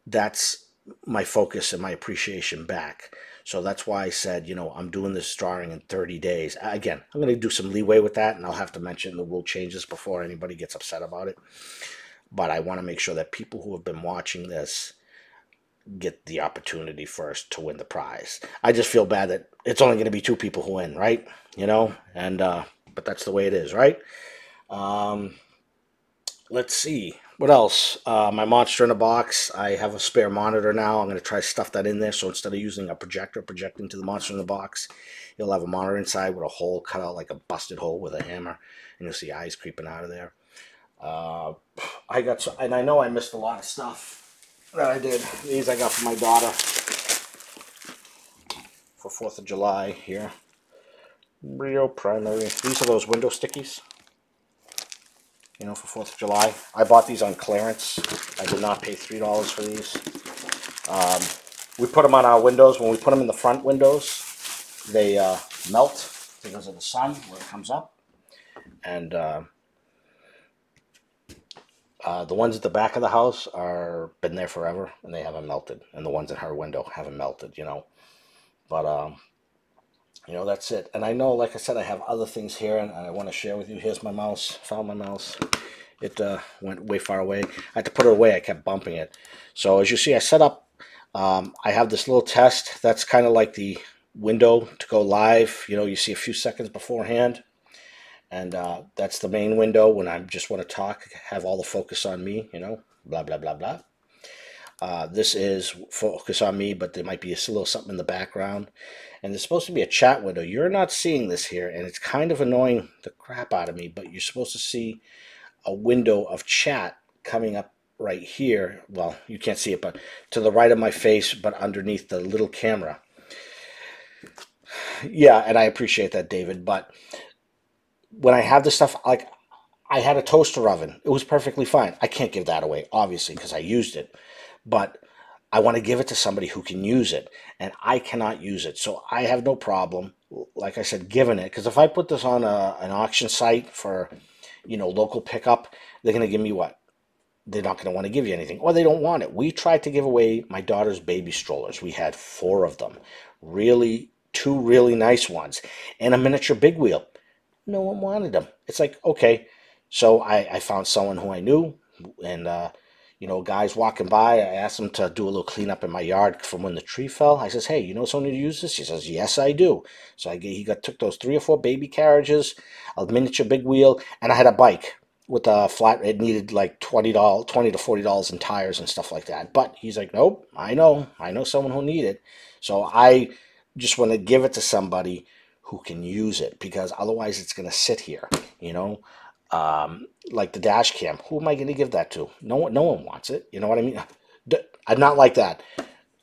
that's my focus and my appreciation back. So that's why I said, you know, I'm doing this drawing in 30 days. Again, I'm going to do some leeway with that, and I'll have to mention the rule changes before anybody gets upset about it. But I want to make sure that people who have been watching this get the opportunity first to win the prize. I just feel bad that it's only going to be 2 people who win, right? You know, and but that's the way it is, right? Let's see. What else? My monster in a box. I have a spare monitor now. I'm going to try to stuff that in there. So instead of using a projector projecting to the monster in the box, you'll have a monitor inside with a hole cut out like a busted hole with a hammer. And you'll see eyes creeping out of there. And I know I missed a lot of stuff that I did. These I got from my daughter for 4th of July here. Real primary. These are those window stickies. You know, for 4th of July. I bought these on clearance. I did not pay $3 for these. We put them on our windows. When we put them in the front windows, they melt because of the sun where it comes up. And the ones at the back of the house are been there forever, and they haven't melted. And the ones in her window haven't melted, you know. But, you know, that's it. And I know, like I said, I have other things here, and I want to share with you. Here's my mouse. Found my mouse. It went way far away. I had to put it away. I kept bumping it. So as you see, I set up, I have this little test. That's kind of like the window to go live. You know, you see a few seconds beforehand. And that's the main window when I just want to talk, have all the focus on me, you know, blah, blah, blah, blah. This is focus on me, but there might be a little something in the background. And there's supposed to be a chat window. You're not seeing this here, and it's kind of annoying the crap out of me, but you're supposed to see a window of chat coming up right here. Well, you can't see it, but to the right of my face, but underneath the little camera. Yeah, and I appreciate that, David, but when I have this stuff, like I had a toaster oven. It was perfectly fine. I can't give that away, obviously, because I used it. But I want to give it to somebody who can use it, and I cannot use it. So I have no problem, like I said, giving it. Because if I put this on an auction site for, you know, local pickup, they're going to give me, what, they're not going to want to give you anything, or they don't want it. We tried to give away my daughter's baby strollers. We had 4 of them, really 2 really nice ones, and a miniature big wheel. No one wanted them. It's like, okay. So I found someone who I knew, and you know, guys walking by, I asked him to do a little cleanup in my yard from when the tree fell. I says, hey, you know someone who use this? He says, yes, I do. So took those 3 or 4 baby carriages, a miniature big wheel, and I had a bike with a flat. It needed like $20 to $40 in tires and stuff like that. But he's like, nope, I know someone who need it. So I just want to give it to somebody who can use it, because otherwise it's going to sit here, you know. Like the dash cam, who am I going to give that to? No one wants it. You know what I mean? I'm not like that.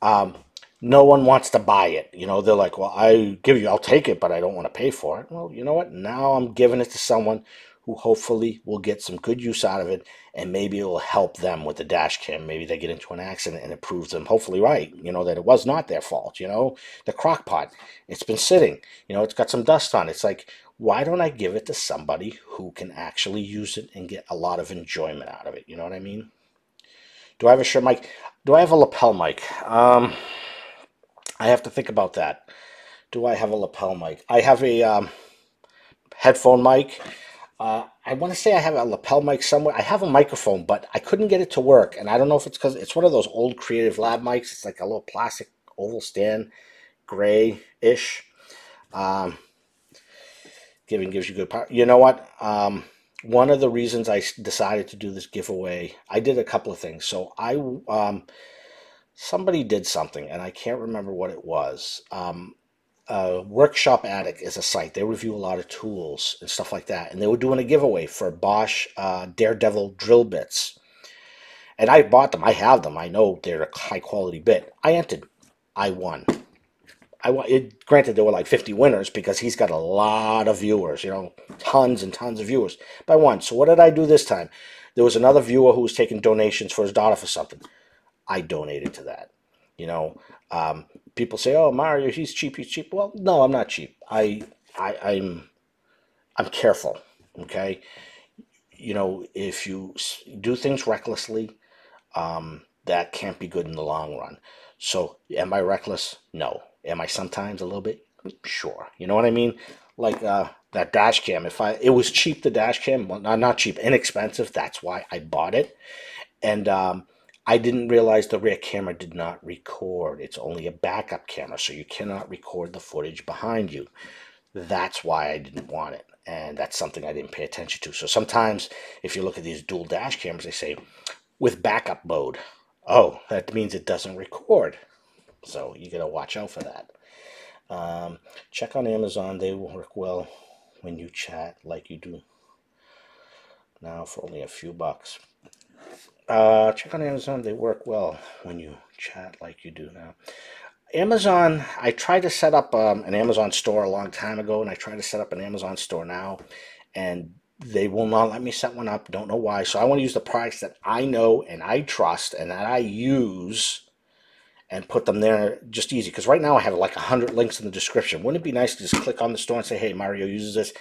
No one wants to buy it. You know, they're like, well, I'll take it, but I don't want to pay for it. Well, you know what? Now I'm giving it to someone who hopefully will get some good use out of it, and maybe it will help them with the dash cam. Maybe they get into an accident and it proves them hopefully right, you know, that it was not their fault. You know, the crock pot, it's been sitting, you know, it's got some dust on it. It's like, why don't I give it to somebody who can actually use it and get a lot of enjoyment out of it? You know what I mean? Do I have a shirt mic? Do I have a lapel mic? I have to think about that. Do I have a lapel mic? I have a headphone mic. I want to say I have a lapel mic somewhere. I have a microphone, but I couldn't get it to work. And I don't know if it's because it's one of those old Creative Lab mics. It's like a little plastic oval stand, gray-ish. Giving gives you good power. You know what? One of the reasons I decided to do this giveaway, I did a couple of things. So somebody did something, and I can't remember what it was. Workshop Addict is a site. They review a lot of tools and stuff like that. And they were doing a giveaway for Bosch Daredevil drill bits. And I bought them. I have them. I know they're a high quality bit. I entered. I won. Granted, there were like 50 winners because he's got a lot of viewers, you know, tons and tons of viewers. But I won. So what did I do this time? There was another viewer who was taking donations for his daughter for something. I donated to that. You know, people say, "Oh, Mario, he's cheap. He's cheap." Well, no, I'm not cheap. I'm careful. Okay, you know, if you do things recklessly, that can't be good in the long run. So, am I reckless? No. Am I sometimes a little bit? Sure. You know what I mean? Like that dash cam. It was cheap, the dash cam. Well, not cheap, inexpensive. That's why I bought it. And I didn't realize the rear camera did not record. It's only a backup camera, so you cannot record the footage behind you. That's why I didn't want it. And that's something I didn't pay attention to. So sometimes if you look at these dual dash cameras, they say, with backup mode. Oh, that means it doesn't record. So you got to watch out for that. Check on Amazon. They will work well when you chat like you do now for only a few bucks. Check on Amazon. They work well when you chat like you do now. Amazon, I tried to set up an Amazon store a long time ago, and I tried to set up an Amazon store now, and they will not let me set one up. Don't know why. So I want to use the products that I know and I trust and that I use and put them there just easy. Because right now I have like 100 links in the description. Wouldn't it be nice to just click on the store and say, hey, Mario uses this?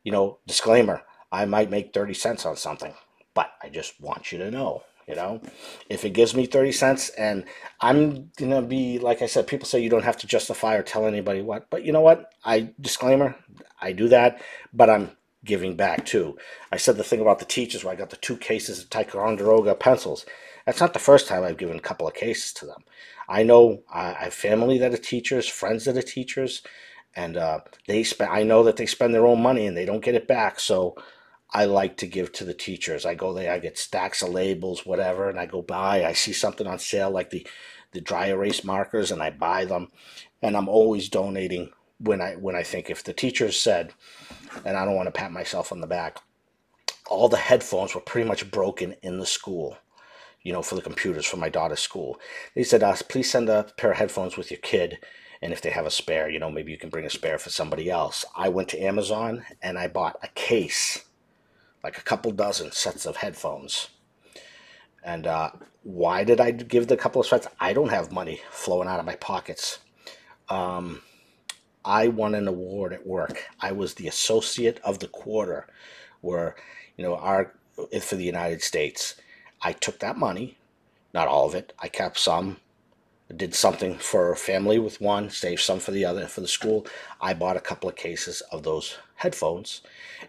You know, disclaimer, I might make 30 cents on something, but I just want you to know, you know, if it gives me 30 cents and I'm going to be, like I said, people say you don't have to justify or tell anybody what, but you know what? Disclaimer, I do that, but I'm giving back too. I said the thing about the teachers where I got the 2 cases of Ticonderoga pencils. That's not the first time I've given a couple of cases to them. I know I have family that are teachers, friends that are teachers, and I know that they spend their own money and they don't get it back. So I like to give to the teachers. I go there, I get stacks of labels, whatever, and I go buy. I see something on sale like the dry erase markers, and I buy them. And I'm always donating when I think, if the teachers said, and I don't want to pat myself on the back, all the headphones were pretty much broken in the school, you know, for the computers for my daughter's school. They said, please send a pair of headphones with your kid, and if they have a spare, you know, maybe you can bring a spare for somebody else. I went to Amazon and I bought a case, like a couple dozen sets of headphones. And why did I give the couple of sets? I don't have money flowing out of my pockets. I won an award at work. I was the Associate of the Quarter, where, you know, for the United States. I took that money, not all of it, I kept some, did something for a family with one, saved some for the other, for the school. I bought a couple of cases of those headphones,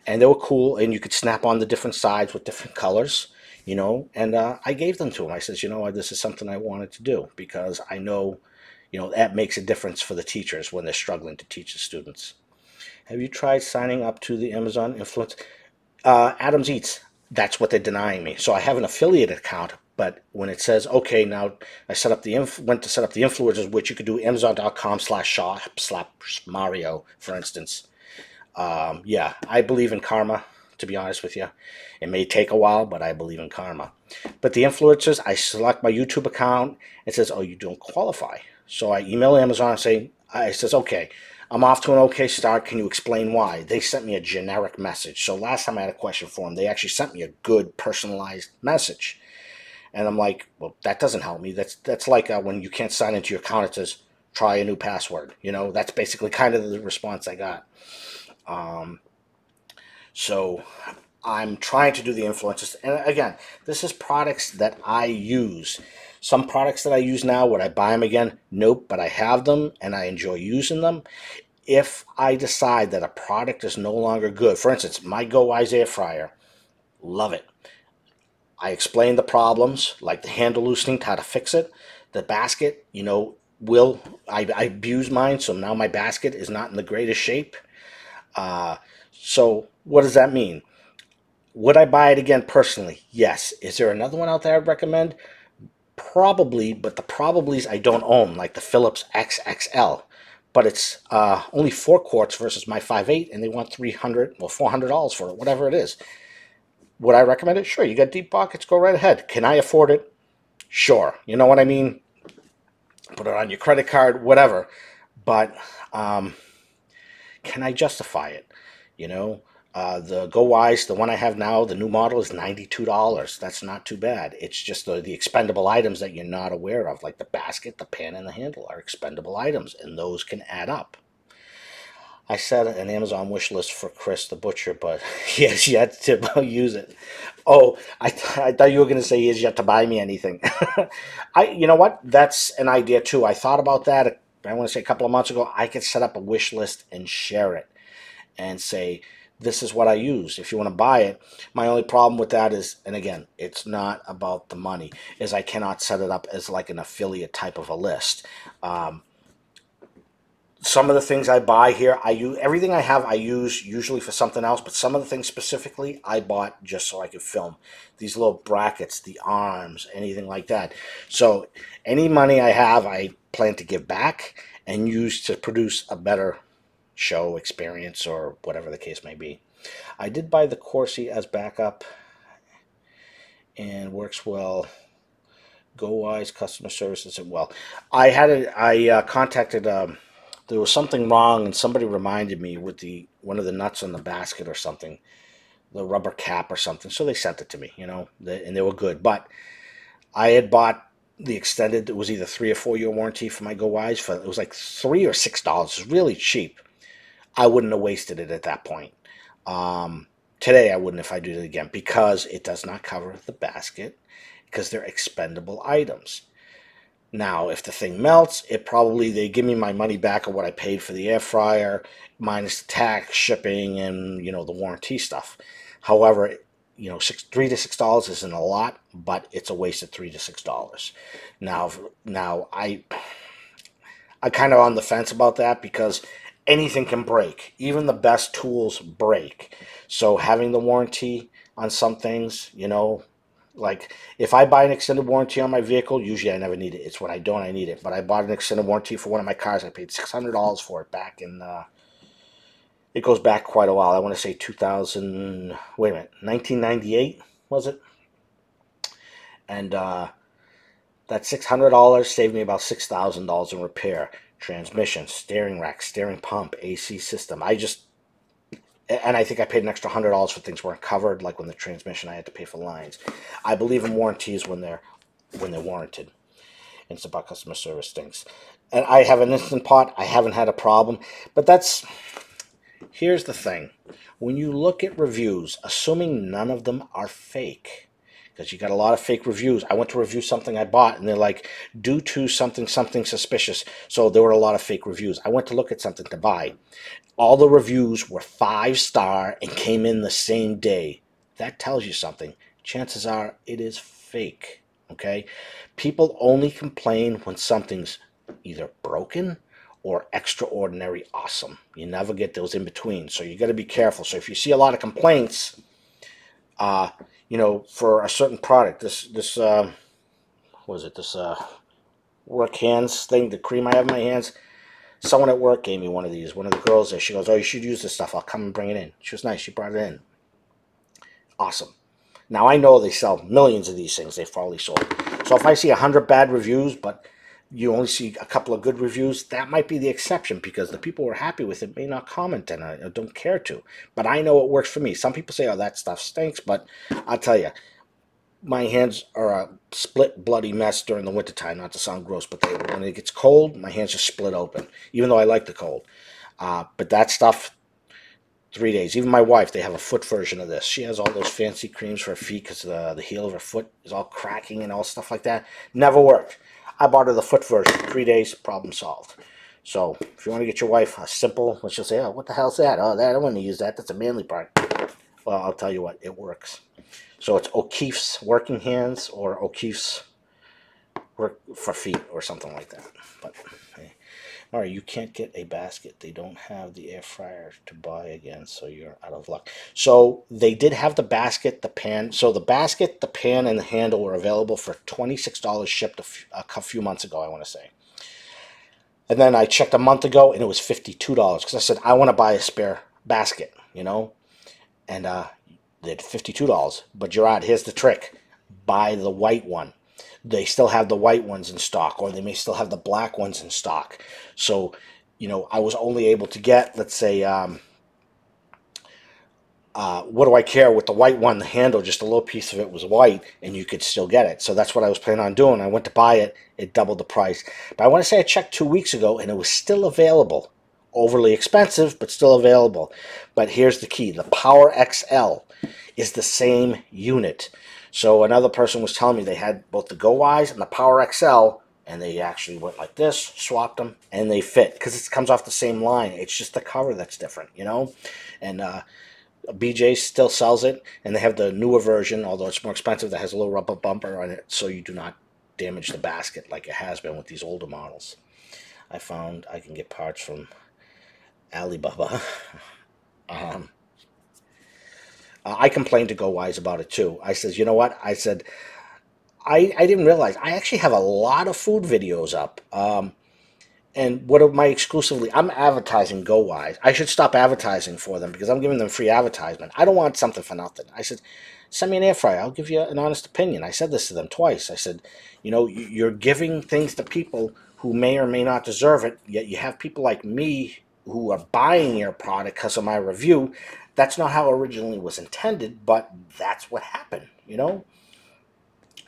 and they were cool, and you could snap on the different sides with different colors, you know, and I gave them to them. I said, you know, this is something I wanted to do because I know, you know, that makes a difference for the teachers when they're struggling to teach the students. Have you tried signing up to the Amazon Influence? Adams Eats, that's what they're denying me. So I have an affiliate account, but when it says, okay, now I set up went to set up the influencers, which you could do Amazon.com/shop/Mario, for instance. Yeah, I believe in karma, to be honest with you. It may take a while, but I believe in karma. But the influencers, I select my YouTube account. It says, oh, you don't qualify. So I email Amazon and say, it says, okay, I'm off to an okay start. Can you explain why? They sent me a generic message. So last time I had a question for them, they actually sent me a good personalized message. And I'm like, well, that doesn't help me. That's like when you can't sign into your account, it says, try a new password. You know, that's basically kind of the response I got. So I'm trying to do the influences. And again, this is products that I use. Some products that I use now, would I buy them again? Nope, but I have them and I enjoy using them. If I decide that a product is no longer good, for instance, my GoWISE air fryer, love it. I explain the problems, like the handle loosening, how to fix it. The basket, you know, I abuse mine, so now my basket is not in the greatest shape. So what does that mean? Would I buy it again personally? Yes. Is there another one out there I'd recommend? Probably, but the probablys I don't own, like the Philips XXL. But it's only 4 quarts versus my 5.8, and they want $300 or $400 for it, whatever it is. Would I recommend it? Sure. You got deep pockets, go right ahead. Can I afford it? Sure. You know what I mean? Put it on your credit card, whatever. But can I justify it? You know, the GoWISE, the one I have now, the new model is $92. That's not too bad. It's just the expendable items that you're not aware of, like the basket, the pan, and the handle are expendable items, and those can add up. I set an Amazon wish list for Chris the Butcher, but he has yet to use it. Oh, I thought you were going to say he has yet to buy me anything. You know what? That's an idea too. I thought about that, I want to say a couple of months ago. I could set up a wish list and share it and say, this is what I use. If you want to buy it, my only problem with that is, and again, it's not about the money, is I cannot set it up as like an affiliate type of a list. Some of the things I buy here, I use everything I have. I use usually for something else, but some of the things specifically I bought just so I could film. These little brackets, the arms, anything like that. So any money I have, I plan to give back and use to produce a better show experience or whatever the case may be. I did buy the Kohzie as backup and works well. GoWISE customer services and well. I contacted. There was something wrong, and somebody reminded me with one of the nuts on the basket or something, the rubber cap or something. So they sent it to me, you know, and they were good. But I had bought the extended. It was either 3 or 4 year warranty for my GoWISE. It was like $3 or $6. It was really cheap. I wouldn't have wasted it at that point. Today I wouldn't if I did it again, because it does not cover the basket, because they're expendable items. Now, if the thing melts, they give me my money back of what I paid for the air fryer, minus the tax, shipping, and, you know, the warranty stuff. However, you know, $3 to $6 isn't a lot, but it's a wasted $3 to $6. Now I kind of on the fence about that, because anything can break. Even the best tools break. So having the warranty on some things, you know, like if I buy an extended warranty on my vehicle, usually I never need it. It's when I don't, I need it. But I bought an extended warranty for one of my cars. I paid $600 for it back in, it goes back quite a while. I want to say 2000, wait a minute, 1998, was it? And that $600 saved me about $6,000 in repair. Transmission, steering rack, steering pump, AC system. And I think I paid an extra $100 for things weren't covered, like when the transmission I had to pay for lines. I believe in warranties when they're warranted. It's about customer service things. And I have an Instant Pot. I haven't had a problem. But here's the thing. When you look at reviews, assuming none of them are fake, because you got a lot of fake reviews. I went to review something I bought, and they're like, due to something suspicious. So there were a lot of fake reviews. I went to look at something to buy. All the reviews were 5-star and came in the same day. That tells you something. Chances are it is fake, okay? People only complain when something's either broken or extraordinary awesome. You never get those in between, so you got to be careful. So if you see a lot of complaints, you know, for a certain product, this work hands thing, the cream I have in my hands, someone at work gave me one of these. One of the girls there, she goes, "Oh, you should use this stuff. I'll come and bring it in." She was nice. She brought it in. Awesome. Now, I know they sell millions of these things. They've probably sold. So if I see 100 bad reviews, but you only see a couple of good reviews, that might be the exception, because the people who are happy with it may not comment and I don't care to. But I know it works for me. Some people say, "Oh, that stuff stinks," but I'll tell you, my hands are a split bloody mess during the wintertime. Not to sound gross, but when it gets cold, my hands just split open, even though I like the cold. But that stuff, 3 days. Even my wife, they have a foot version of this. She has all those fancy creams for her feet because the heel of her foot is all cracking and all stuff like that. Never worked. I bought her the foot version. 3 days, problem solved. So if you want to get your wife a simple, when she'll say, "Oh, what the hell's that? Oh, that I don't want to use that. That's a manly part." Well, I'll tell you what, it works. So it's O'Keefe's Working Hands or O'Keefe's Work for Feet or something like that. But hey. All right, you can't get a basket. They don't have the air fryer to buy again, so you're out of luck. So they did have the basket, the pan. So the basket, the pan, and the handle were available for $26 shipped a few months ago, I want to say. And then I checked a month ago, and it was $52 because I said, I want to buy a spare basket, you know? And they had $52. But Gerard, here's the trick. Buy the white one. They still have the white ones in stock, or they may still have the black ones in stock. So, you know, I was only able to get, let's say, what do I care with the white one? The handle, just a little piece of it was white, and you could still get it. So that's what I was planning on doing. I went to buy it. It doubled the price. But I want to say I checked 2 weeks ago, and it was still available. Overly expensive, but still available. But here's the key. The Power XL is the same unit. So another person was telling me they had both the GoWISE and the Power XL, and they actually went like this, swapped them, and they fit because it comes off the same line. It's just the cover that's different, you know? And BJ still sells it, and they have the newer version, although it's more expensive, that has a little rubber bumper on it so you do not damage the basket like it has been with these older models. I found I can get parts from Alibaba. I complained to GoWISE about it too. I said, you know what? I said, I didn't realize I actually have a lot of food videos up. And what am I exclusively? I'm advertising GoWISE. I should stop advertising for them because I'm giving them free advertisement. I don't want something for nothing. I said, send me an air fryer. I'll give you an honest opinion. I said this to them twice. I said, you know, you're giving things to people who may or may not deserve it, yet you have people like me who are buying your product because of my review. That's not how it originally was intended, but that's what happened, you know?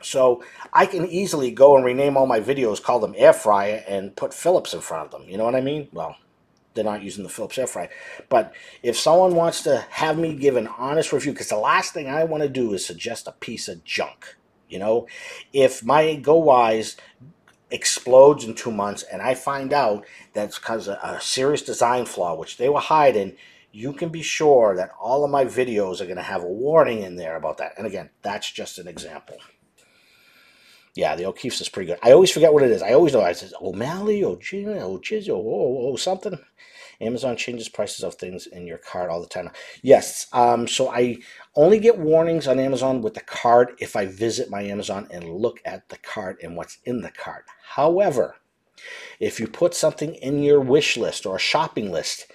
So I can easily go and rename all my videos, call them air fryer, and put Philips in front of them. You know what I mean? Well, they're not using the Philips air fryer. But if someone wants to have me give an honest review, because the last thing I want to do is suggest a piece of junk. You know, if my GoWISE explodes in 2 months and I find out that's because of a serious design flaw, which they were hiding, you can be sure that all of my videos are going to have a warning in there about that. And again, that's just an example. Yeah, the O'Keefe's is pretty good. I always forget what it is. I always know. I says O'Malley, O'Chiz, something. Amazon changes prices of things in your cart all the time. Yes, so I only get warnings on Amazon with the cart if I visit my Amazon and look at the cart and what's in the cart. However, if you put something in your wish list or a shopping list,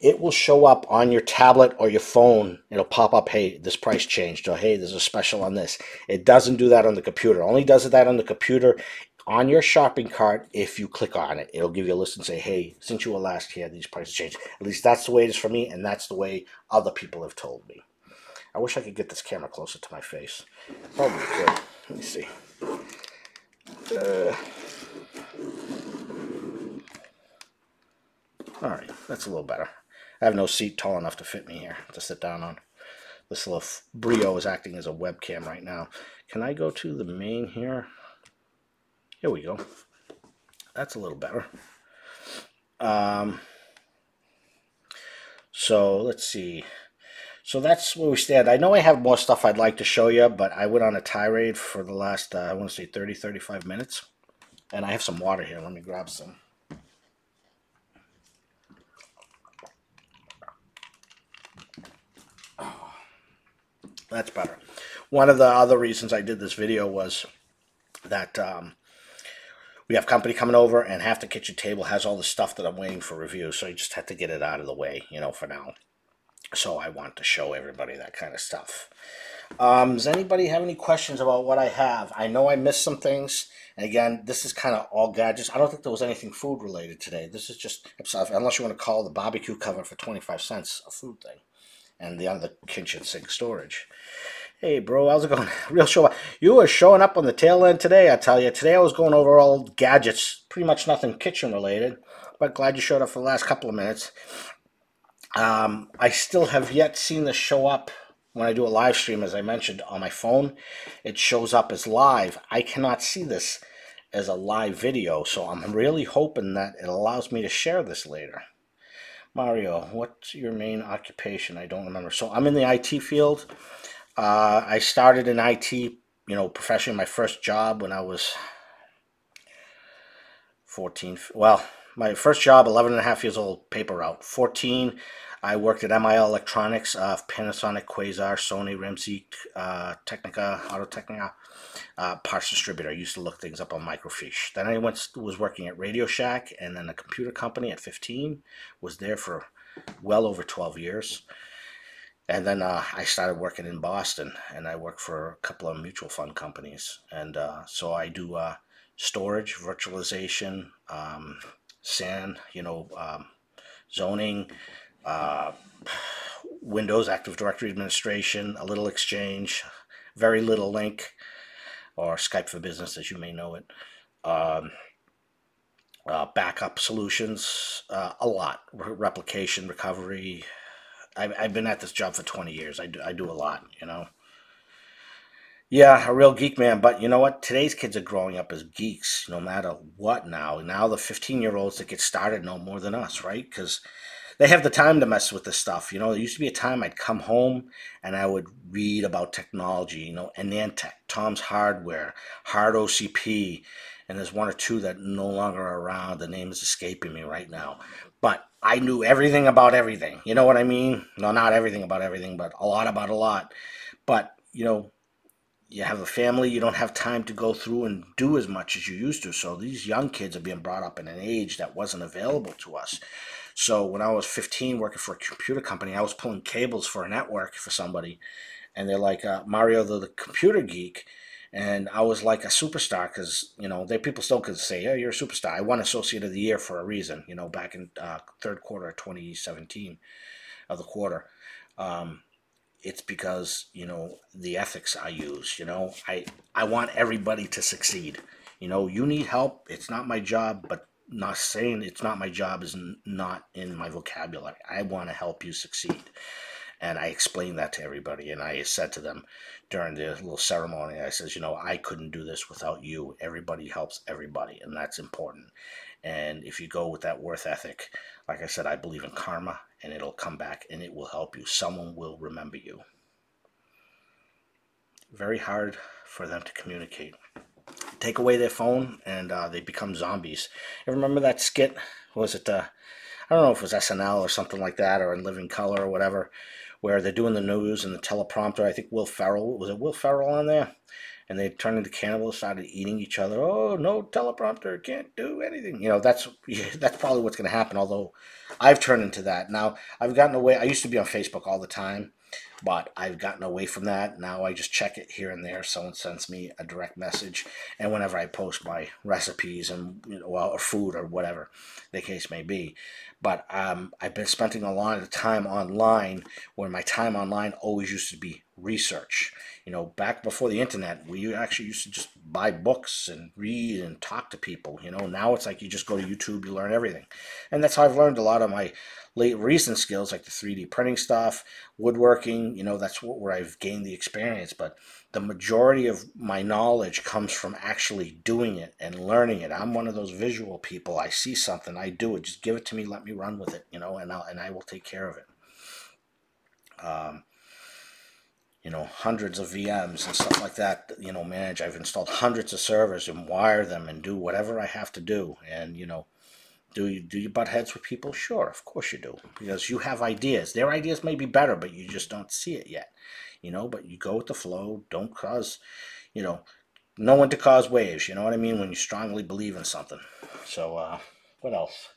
it will show up on your tablet or your phone. It'll pop up, hey, this price changed, or hey, there's a special on this. It doesn't do that on the computer. It only does that on the computer on your shopping cart. If you click on it, it'll give you a list and say, hey, since you were last here, these prices changed. At least that's the way it is for me, and that's the way other people have told me. I wish I could get this camera closer to my face. Probably could. Let me see. All right, that's a little better. I have no seat tall enough to fit me here to sit down on. This little Brio is acting as a webcam right now. Can I go to the main here? Here we go. That's a little better. So let's see. So that's where we stand. I know I have more stuff I'd like to show you, but I went on a tirade for the last, I want to say 30, 35 minutes. And I have some water here. Let me grab some. Oh, that's better. One of the other reasons I did this video was that we have company coming over, and half the kitchen table has all the stuff that I'm waiting for review. So I just had to get it out of the way, you know, for now. So I want to show everybody that kind of stuff. Does anybody have any questions about what I have? I know I missed some things. And again, this is kind of all gadgets. I don't think there was anything food related today. This is just, unless you want to call the barbecue cover for 25 cents a food thing. And the other kitchen sink storage. Hey, bro, how's it going? Real show. You were showing up on the tail end today, I tell you. Today I was going over all gadgets. Pretty much nothing kitchen related. But glad you showed up for the last couple of minutes. I still have yet seen this show up when I do a live stream, as I mentioned, on my phone. It shows up as live. I cannot see this as a live video, so I'm really hoping that it allows me to share this later. Mario, what's your main occupation? I don't remember. So I'm in the IT field. I started in IT, you know, professionally, my first job when I was 14. Well, my first job, 11 and a half years old, paper route. 14, I worked at MIL Electronics, Panasonic, Quasar, Sony, Ramsey, Technica, Auto Technica, parts distributor. I used to look things up on microfiche. Then I was working at Radio Shack and then a computer company at 15. Was there for well over 12 years. And then I started working in Boston, and I worked for a couple of mutual fund companies. And so I do storage, virtualization, SAN, you know, zoning, Windows Active Directory administration, a little Exchange, very little Link, or Skype for Business, as you may know it. Backup solutions, a lot. Replication, recovery. I've been at this job for 20 years. I do a lot, you know. Yeah, a real geek, man. But you know what? Today's kids are growing up as geeks, no matter what now. Now the 15-year-olds that get started know more than us, right? Because they have the time to mess with this stuff. You know, there used to be a time I'd come home and I would read about technology, you know, Anantech, Tom's Hardware, Hard OCP, and there's one or two that no longer are around. The name is escaping me right now. But I knew everything about everything. You know what I mean? No, not everything about everything, but a lot about a lot. But, you know, you have a family, you don't have time to go through and do as much as you used to. So these young kids are being brought up in an age that wasn't available to us. So when I was 15 working for a computer company, I was pulling cables for a network for somebody. And they're like, Mario, the computer geek. And I was like a superstar because, you know, people still could say, yeah, you're a superstar. I won Associate of the Year for a reason, you know, back in third quarter of 2017 of the quarter. It's because, you know, the ethics I use, you know, I want everybody to succeed. You know, you need help. It's not my job, but not saying it's not my job is not in my vocabulary. I want to help you succeed. And I explained that to everybody. And I said to them during the little ceremony, I says, you know, I couldn't do this without you. Everybody helps everybody. And that's important. And if you go with that worth ethic, like I said, I believe in karma, and it'll come back and it will help you. Someone will remember you. Very hard for them to communicate. Take away their phone and they become zombies. You remember that skit? Was it, I don't know if it was SNL or something like that, or in Living Color or whatever, where they're doing the news and the teleprompter, I think Will Ferrell, was it Will Ferrell on there? And they turned into cannibals, started eating each other. Oh, no teleprompter, can't do anything. You know, that's probably what's going to happen, although I've turned into that. Now, I've gotten away. I used to be on Facebook all the time, but I've gotten away from that. Now I just check it here and there. Someone sends me a direct message, and whenever I post my recipes and, you know, or food or whatever the case may be. But I've been spending a lot of time online, where my time online always used to be research. You know, back before the internet, we actually used to just buy books and read and talk to people. You know, now it's like you just go to YouTube, you learn everything. And that's how I've learned a lot of my recent skills, like the 3D printing stuff, woodworking. You know, that's where I've gained the experience. But the majority of my knowledge comes from actually doing it and learning it. I'm one of those visual people. I see something, I do it. Just give it to me, let me run with it, you know, and I will take care of it. You know, hundreds of VMs and stuff like that, you know, manage. I've installed hundreds of servers and wire them and do whatever I have to do. And, you know, do you butt heads with people? Sure, of course you do, because you have ideas. Their ideas may be better, but you just don't see it yet, you know. But you go with the flow. Don't cause, you know, know when to cause waves. You know what I mean? When you strongly believe in something. So, what else?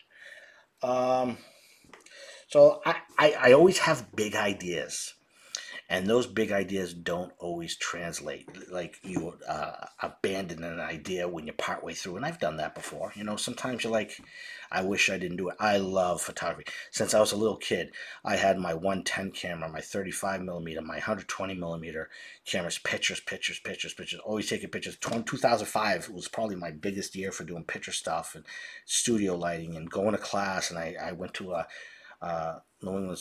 So I always have big ideas. And those big ideas don't always translate. Like you abandon an idea when you're partway through. And I've done that before. You know, sometimes you're like, I wish I didn't do it. I love photography. Since I was a little kid, I had my 110 camera, my 35 millimeter, my 120 millimeter cameras, pictures. Always taking pictures. 2005 was probably my biggest year for doing picture stuff and studio lighting and going to class. And I went to New England,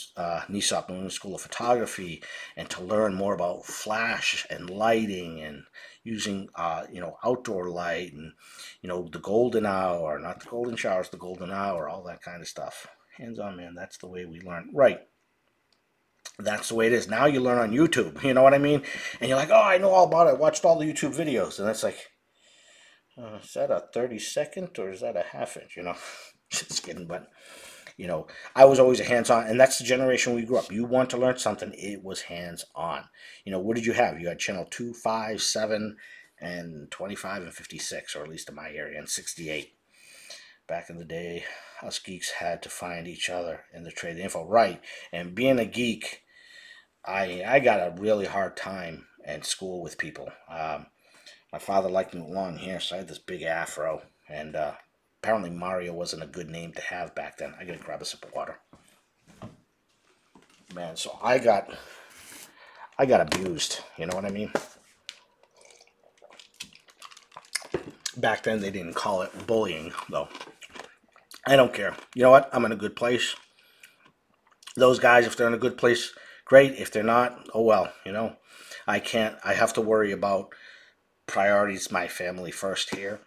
NESOP, New England School of Photography, and to learn more about flash and lighting and using, you know, outdoor light and, you know, the golden hour, not the golden showers, the golden hour, all that kind of stuff. Hands-on, man, that's the way we learn. Right. That's the way it is. Now you learn on YouTube, you know what I mean? And you're like, oh, I know all about it. I watched all the YouTube videos. And it's like, is that a 32nd or is that a half inch, you know? Just kidding, but... You know, I was always a hands-on, and that's the generation we grew up. You want to learn something, it was hands-on. You know, what did you have? You had channel 2, 5, 7, and 25, and 56, or at least in my area, and 68. Back in the day, us geeks had to find each other in the trade info. Right, and being a geek, I got a really hard time in school with people. My father liked me with long hair, so I had this big afro, and... apparently Mario wasn't a good name to have back then. I gotta grab a sip of water. Man, so I got abused. You know what I mean? Back then they didn't call it bullying, though. I don't care. You know what? I'm in a good place. Those guys, if they're in a good place, great. If they're not, oh well, you know. I have to worry about priorities, my family first here.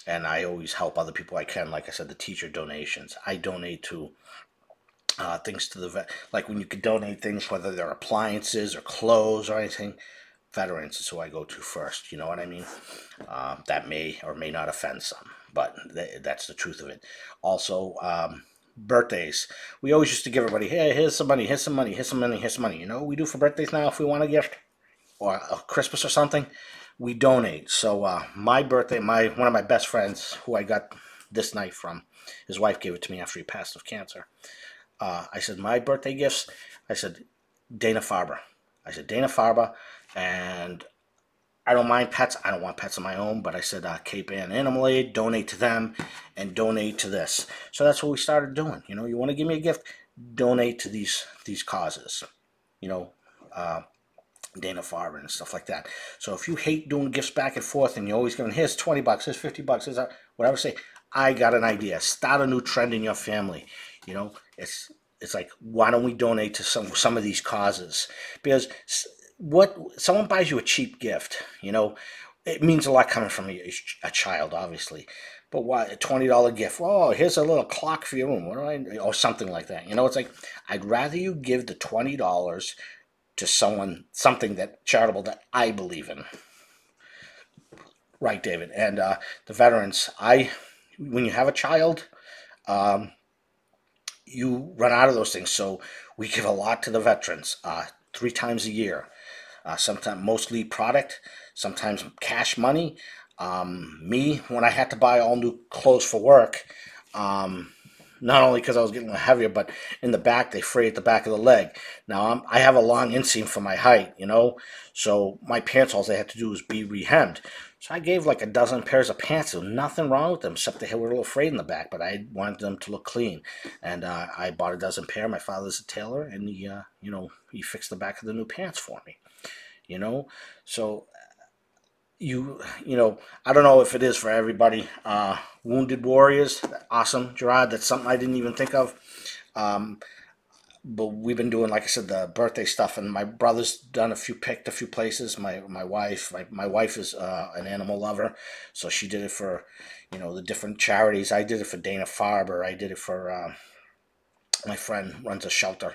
And I always help other people I can. Like I said, the teacher donations. I donate to things to the vet. Like when you could donate things, whether they're appliances or clothes or anything, veterans is who I go to first. You know what I mean? That may or may not offend some, but that's the truth of it. Also, birthdays. We always used to give everybody, hey, here's some money, here's some money, here's some money, here's some money. You know what we do for birthdays now if we want a gift or a Christmas or something? We donate. So my birthday, one of my best friends, who I got this knife from, his wife gave it to me after he passed of cancer. I said, my birthday gifts, I said, Dana-Farber. I said, Dana-Farber, and I don't mind pets. I don't want pets of my own, but I said, Cape Ann Animal Aid, donate to them, and donate to this. So that's what we started doing. You know, you want to give me a gift, donate to these causes. You know, Dana-Farber and stuff like that. So if you hate doing gifts back and forth and you're always giving, here's 20 bucks, here's 50 bucks, here's whatever, say, I got an idea. Start a new trend in your family. You know, it's like, why don't we donate to some of these causes? Because what someone buys you a cheap gift, you know, it means a lot coming from a child, obviously. But why a $20 gift? Oh, here's a little clock for your room. Or something like that. You know, it's like, I'd rather you give the $20 to someone, something that charitable that I believe in. Right, David. And the veterans, when you have a child, you run out of those things. So we give a lot to the veterans, 3 times a year. Sometimes mostly product, sometimes cash money. Me, when I had to buy all new clothes for work, not only because I was getting heavier, but in the back, they fray at the back of the leg. Now, I have a long inseam for my height, you know, so my pants, all they had to do was be rehemmed. So I gave like a dozen pairs of pants. There was nothing wrong with them, except they were a little frayed in the back, but I wanted them to look clean. And I bought a dozen pair. My father's a tailor, and he, he fixed the back of the new pants for me. So I don't know if it is for everybody. Wounded Warriors, awesome, Gerard. That's something I didn't even think of. But we've been doing, like I said, the birthday stuff, and my brother's picked a few places. My wife is an animal lover, so she did it for, the different charities. I did it for Dana Farber. I did it for my friend runs a shelter,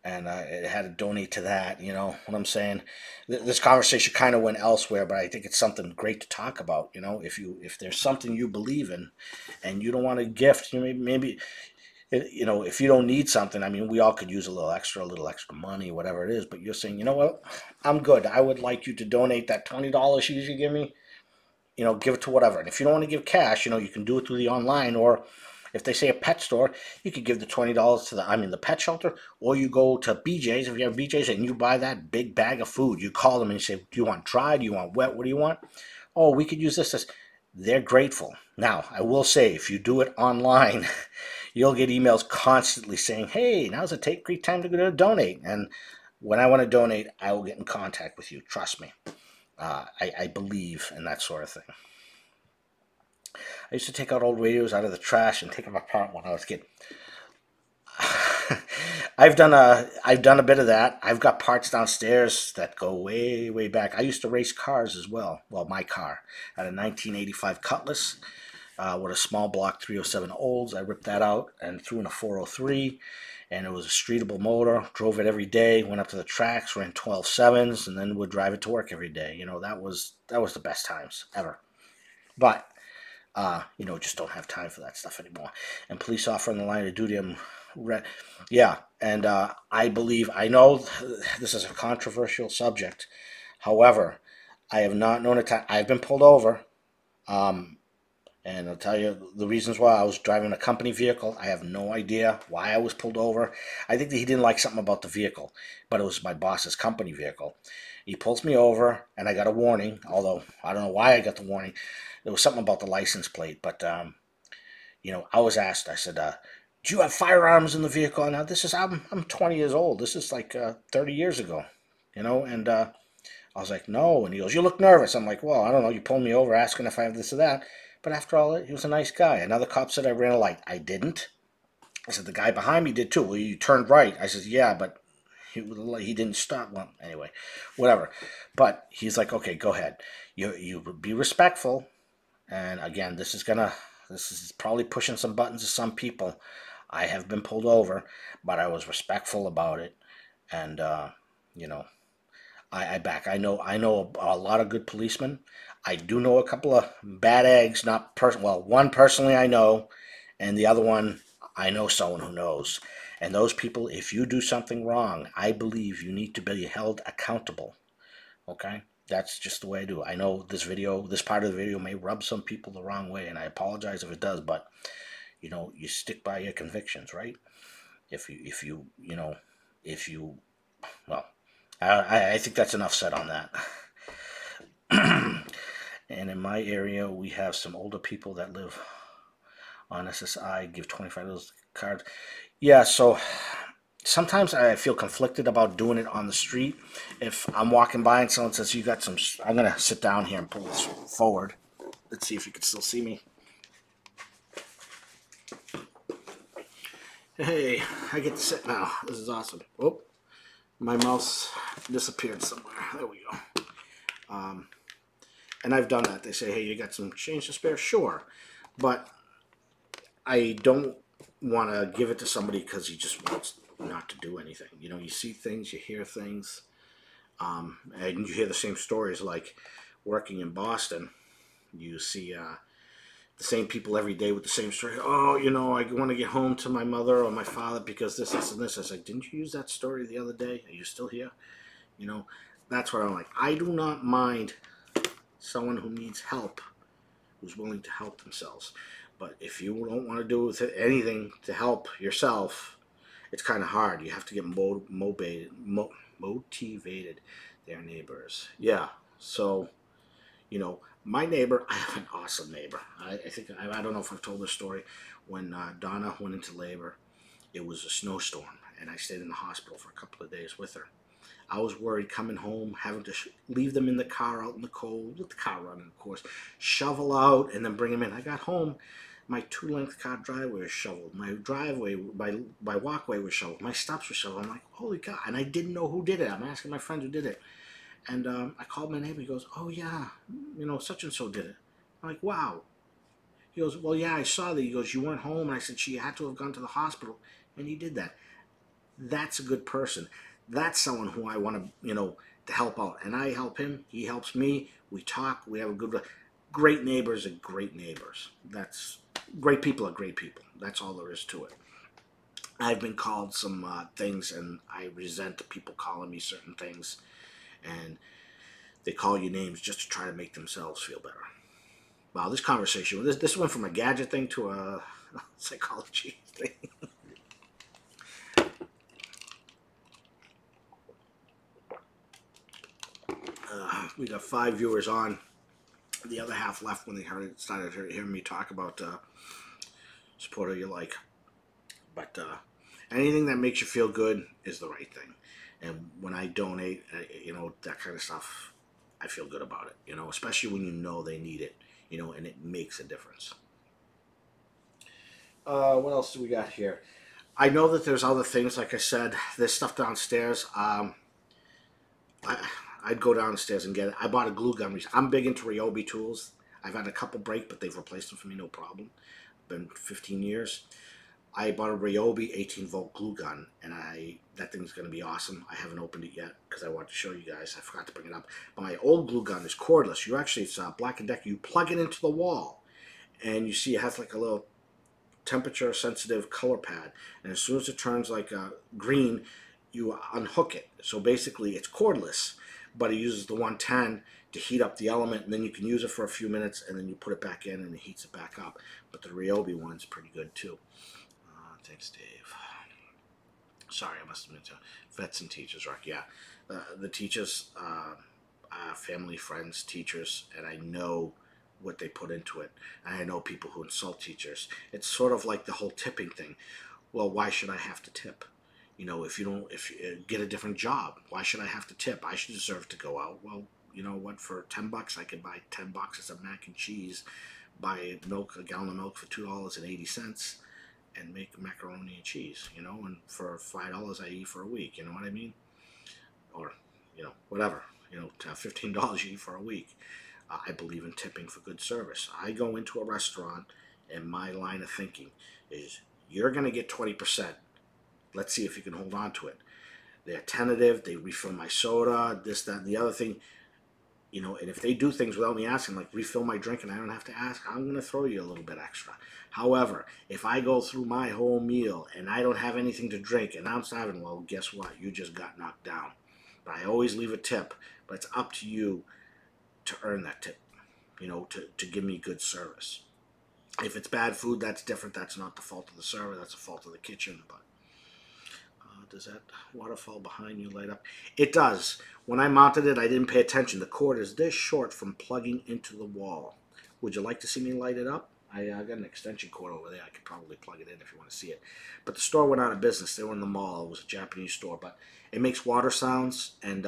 and it had to donate to that. You know what I'm saying? This conversation kind of went elsewhere, but I think it's something great to talk about. If there's something you believe in, and you don't want to gift, maybe if you don't need something, I mean, we all could use a little extra money, whatever it is, but you're saying, you know what, I'm good. I would like you to donate that $20 you usually give me, give it to whatever. And if you don't want to give cash, you can do it through the online, or if they say a pet store, you could give the $20 to the pet shelter, or you go to BJ's, if you have BJ's, and you buy that big bag of food. You call them and you say, do you want dry? Do you want wet? What do you want? Oh, we could use this. They're grateful. Now, I will say, if you do it online, you'll get emails constantly saying, hey, now's a great time to go to donate. And when I want to donate, I will get in contact with you. Trust me. I believe in that sort of thing. I used to take out old radios out of the trash and take them apart when I was a kid. I've done a bit of that. I've got parts downstairs that go way, way back. I used to race cars as well. Well, my car. I had a 1985 Cutlass with a small block 307 Olds. I ripped that out and threw in a 403, and it was a streetable motor. Drove it every day. Went up to the tracks, ran 12.7s, and then would drive it to work every day. That was the best times ever. But just don't have time for that stuff anymore. And police officer in the line of duty, yeah, and I know this is a controversial subject. However, I have not known a time. I've been pulled over, and I'll tell you the reasons why. I was driving a company vehicle. I have no idea why I was pulled over. I think that he didn't like something about the vehicle, but it was my boss's company vehicle. He pulls me over, and I got a warning, although I don't know why I got the warning. There was something about the license plate, but, I was asked, I said, do you have firearms in the vehicle? Now, I'm 20 years old. This is like 30 years ago, and I was like, no. And he goes, you look nervous. I'm like, well, I don't know. You pulled me over asking if I have this or that. But after all, he was a nice guy. Another cop said I ran a light. I didn't. I said, the guy behind me did too. Well, you turned right. I said, yeah, but he didn't stop. Well, anyway, whatever. But he's like, okay, go ahead. You be respectful. And again, this is probably pushing some buttons to some people. I have been pulled over, but I was respectful about it. And, I back. I know a lot of good policemen. I do know a couple of bad eggs, one personally I know, and the other one, I know someone who knows. And those people, if you do something wrong, I believe you need to be held accountable. Okay? That's just the way I do. I know this part of the video may rub some people the wrong way, and I apologize if it does, but, you stick by your convictions, right? Well, I think that's enough said on that. And in my area, we have some older people that live on SSI, give $25 cards. Yeah, so sometimes I feel conflicted about doing it on the street. If I'm walking by and someone says, I'm going to sit down here and pull this forward. Let's see if you can still see me. Hey, I get to sit now. This is awesome. Oh, my mouse disappeared somewhere. There we go. And I've done that. They say, hey, you got some change to spare? Sure. But I don't want to give it to somebody because he just wants not to do anything. You see things, you hear things, and you hear the same stories. Like working in Boston, you see the same people every day with the same story. Oh, I want to get home to my mother or my father because this, and this. I was like, didn't you use that story the other day? Are you still here? That's what I'm like. I do not mind someone who needs help, who's willing to help themselves. But if you don't want to do anything to help yourself, it's kind of hard. You have to get motivated. Their neighbors. Yeah. So, My neighbor, I have an awesome neighbor. I think, I don't know if I've told this story. When Donna went into labor, it was a snowstorm, and I stayed in the hospital for a couple of days with her. I was worried coming home, having to leave them in the car out in the cold, with the car running, of course, shovel out, and then bring them in. I got home, my 2-length car driveway was shoveled. My driveway, my walkway was shoveled. My steps were shoveled. I'm like, holy God. And I didn't know who did it. I'm asking my friends who did it. And I called my neighbor. He goes, oh, yeah, such and so did it. I'm like, wow. He goes, well, yeah, I saw that. He goes, you went home. And I said, she had to have gone to the hospital. And he did that. That's a good person. That's someone who I want to help out. And I help him. He helps me. We talk. We have a good, great neighbors are great neighbors. That's, great people are great people. That's all there is to it. I've been called some things, and I resent people calling me certain things. And they call you names just to try to make themselves feel better. Wow, this conversation, this went from a gadget thing to a psychology thing. We got 5 viewers on. The other half left when they started hearing me talk about support who you like. But anything that makes you feel good is the right thing. And when I donate, that kind of stuff, I feel good about it, especially when you know they need it, and it makes a difference. What else do we got here? I know that there's other things, like I said, there's stuff downstairs. I'd go downstairs and get it. I bought a glue gun. I'm big into Ryobi tools. I've had a couple break, but they've replaced them for me, no problem. Been 15 years. I bought a Ryobi 18-volt glue gun, and that thing's going to be awesome. I haven't opened it yet because I want to show you guys. I forgot to bring it up. But my old glue gun is cordless. It's Black & Decker. You plug it into the wall, and you see it has like a little temperature-sensitive color pad. And as soon as it turns like green, you unhook it. So basically, it's cordless, but it uses the 110 to heat up the element, and then you can use it for a few minutes, and then you put it back in, and it heats it back up. But the Ryobi one's pretty good, too. Thanks, Dave. Sorry, I must have been to vets and teachers, right? Yeah. The teachers, family, friends, teachers, and I know what they put into it. And I know people who insult teachers. It's sort of like the whole tipping thing. Well, why should I have to tip? If you get a different job, why should I have to tip? I should deserve to go out. Well, you know what? For $10, I could buy 10 boxes of mac and cheese, buy a gallon of milk for $2.80. And make macaroni and cheese, and for $5 I eat for a week, you know what I mean? Or, whatever, to have $15 you eat for a week. I believe in tipping for good service. I go into a restaurant, and my line of thinking is, you're going to get 20%. Let's see if you can hold on to it. They're tentative, they refill my soda, this, that, and the other thing. And if they do things without me asking, like refill my drink and I don't have to ask, I'm going to throw you a little bit extra. However, if I go through my whole meal and I don't have anything to drink and I'm starving, well, guess what? You just got knocked down. But I always leave a tip. But it's up to you to earn that tip, to give me good service. If it's bad food, that's different. That's not the fault of the server. That's the fault of the kitchen. But does that waterfall behind you light up? It does. When I mounted it, I didn't pay attention. The cord is this short from plugging into the wall. Would you like to see me light it up? I got an extension cord over there. I could probably plug it in if you want to see it. But the store went out of business. They were in the mall. It was a Japanese store. But it makes water sounds. And,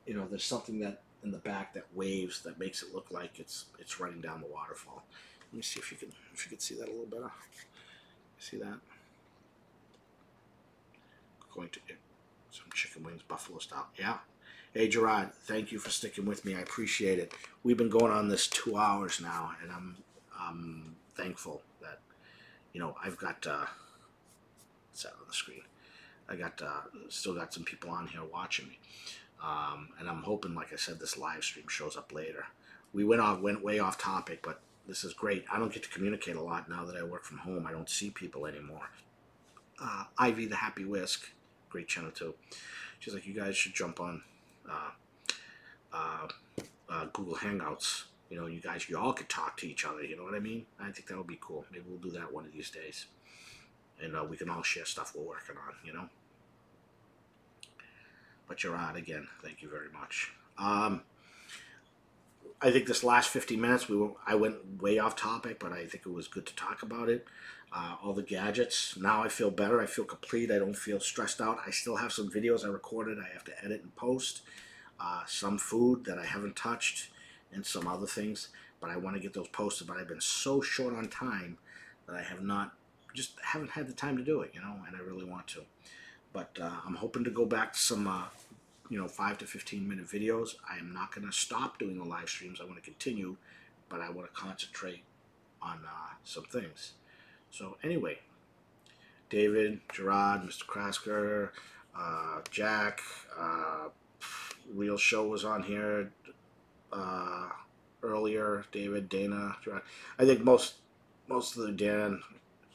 there's something that in the back that waves that makes it look like it's running down the waterfall. Let me see if you can see that a little better. See that? Going to get some chicken wings, buffalo style. Yeah. Hey, Gerard, thank you for sticking with me. I appreciate it. We've been going on this 2 hours now, and I'm thankful that, I've got, it's out on the screen. I got, still got some people on here watching me. And I'm hoping, like I said, this live stream shows up later. We went way off topic, but this is great. I don't get to communicate a lot now that I work from home. I don't see people anymore. Ivy the Happy Whisk, great channel too. She's like, you guys should jump on Google Hangouts. You all could talk to each other. You know what I mean? I think that would be cool. Maybe we'll do that one of these days, and we can all share stuff we're working on. But Gerard, again, thank you very much. I think this last 50 minutes, I went way off topic, but I think it was good to talk about it. All the gadgets. Now I feel better. I feel complete. I don't feel stressed out. I still have some videos I recorded I have to edit and post. Some food that I haven't touched and some other things, but I want to get those posted. But I've been so short on time that I haven't had the time to do it, you know, and I really want to. But I'm hoping to go back to some 5 to 15 minute videos. I am not going to stop doing the live streams. I want to continue, but I want to concentrate on some things. So anyway, David, Gerard, Mr. Krasker, Jack, Real Show was on here earlier. David, Dana, Gerard. I think most of the Dan.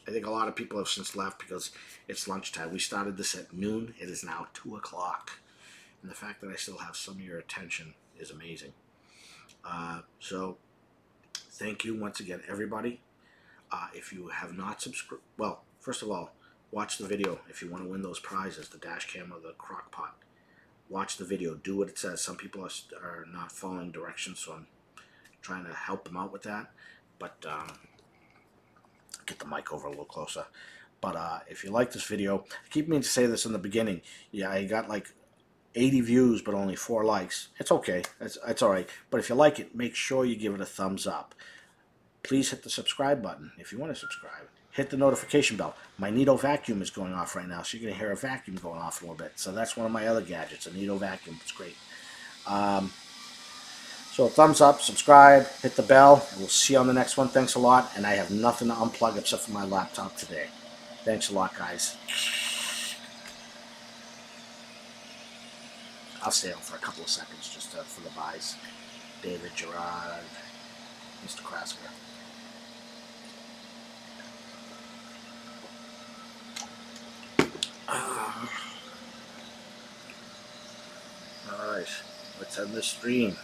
I think a lot of people have since left because it's lunchtime. We started this at noon. It is now 2 o'clock. And the fact that I still have some of your attention is amazing. So, thank you once again, everybody. If you have not subscribed, well, first of all, watch the video if you want to win those prizes, the dash cam or the crock pot. Watch the video. Do what it says. Some people are not following directions, so I'm trying to help them out with that. But get the mic over a little closer. But if you like this video, I keep meaning to say this in the beginning. Yeah, I got like 80 views, but only 4 likes. It's okay. It's all right. But if you like it, make sure you give it a thumbs up. Please hit the subscribe button if you want to subscribe. Hit the notification bell. My Neato vacuum is going off right now, so you're going to hear a vacuum going off a little bit. So that's one of my other gadgets, a Neato vacuum. It's great. So thumbs up, subscribe, hit the bell, and we'll see you on the next one. Thanks a lot, and I have nothing to unplug except for my laptop today. Thanks a lot, guys. I'll stay on for a couple of seconds just for the buys. David, Gerard, Mr. Krasker. All right, let's end this stream.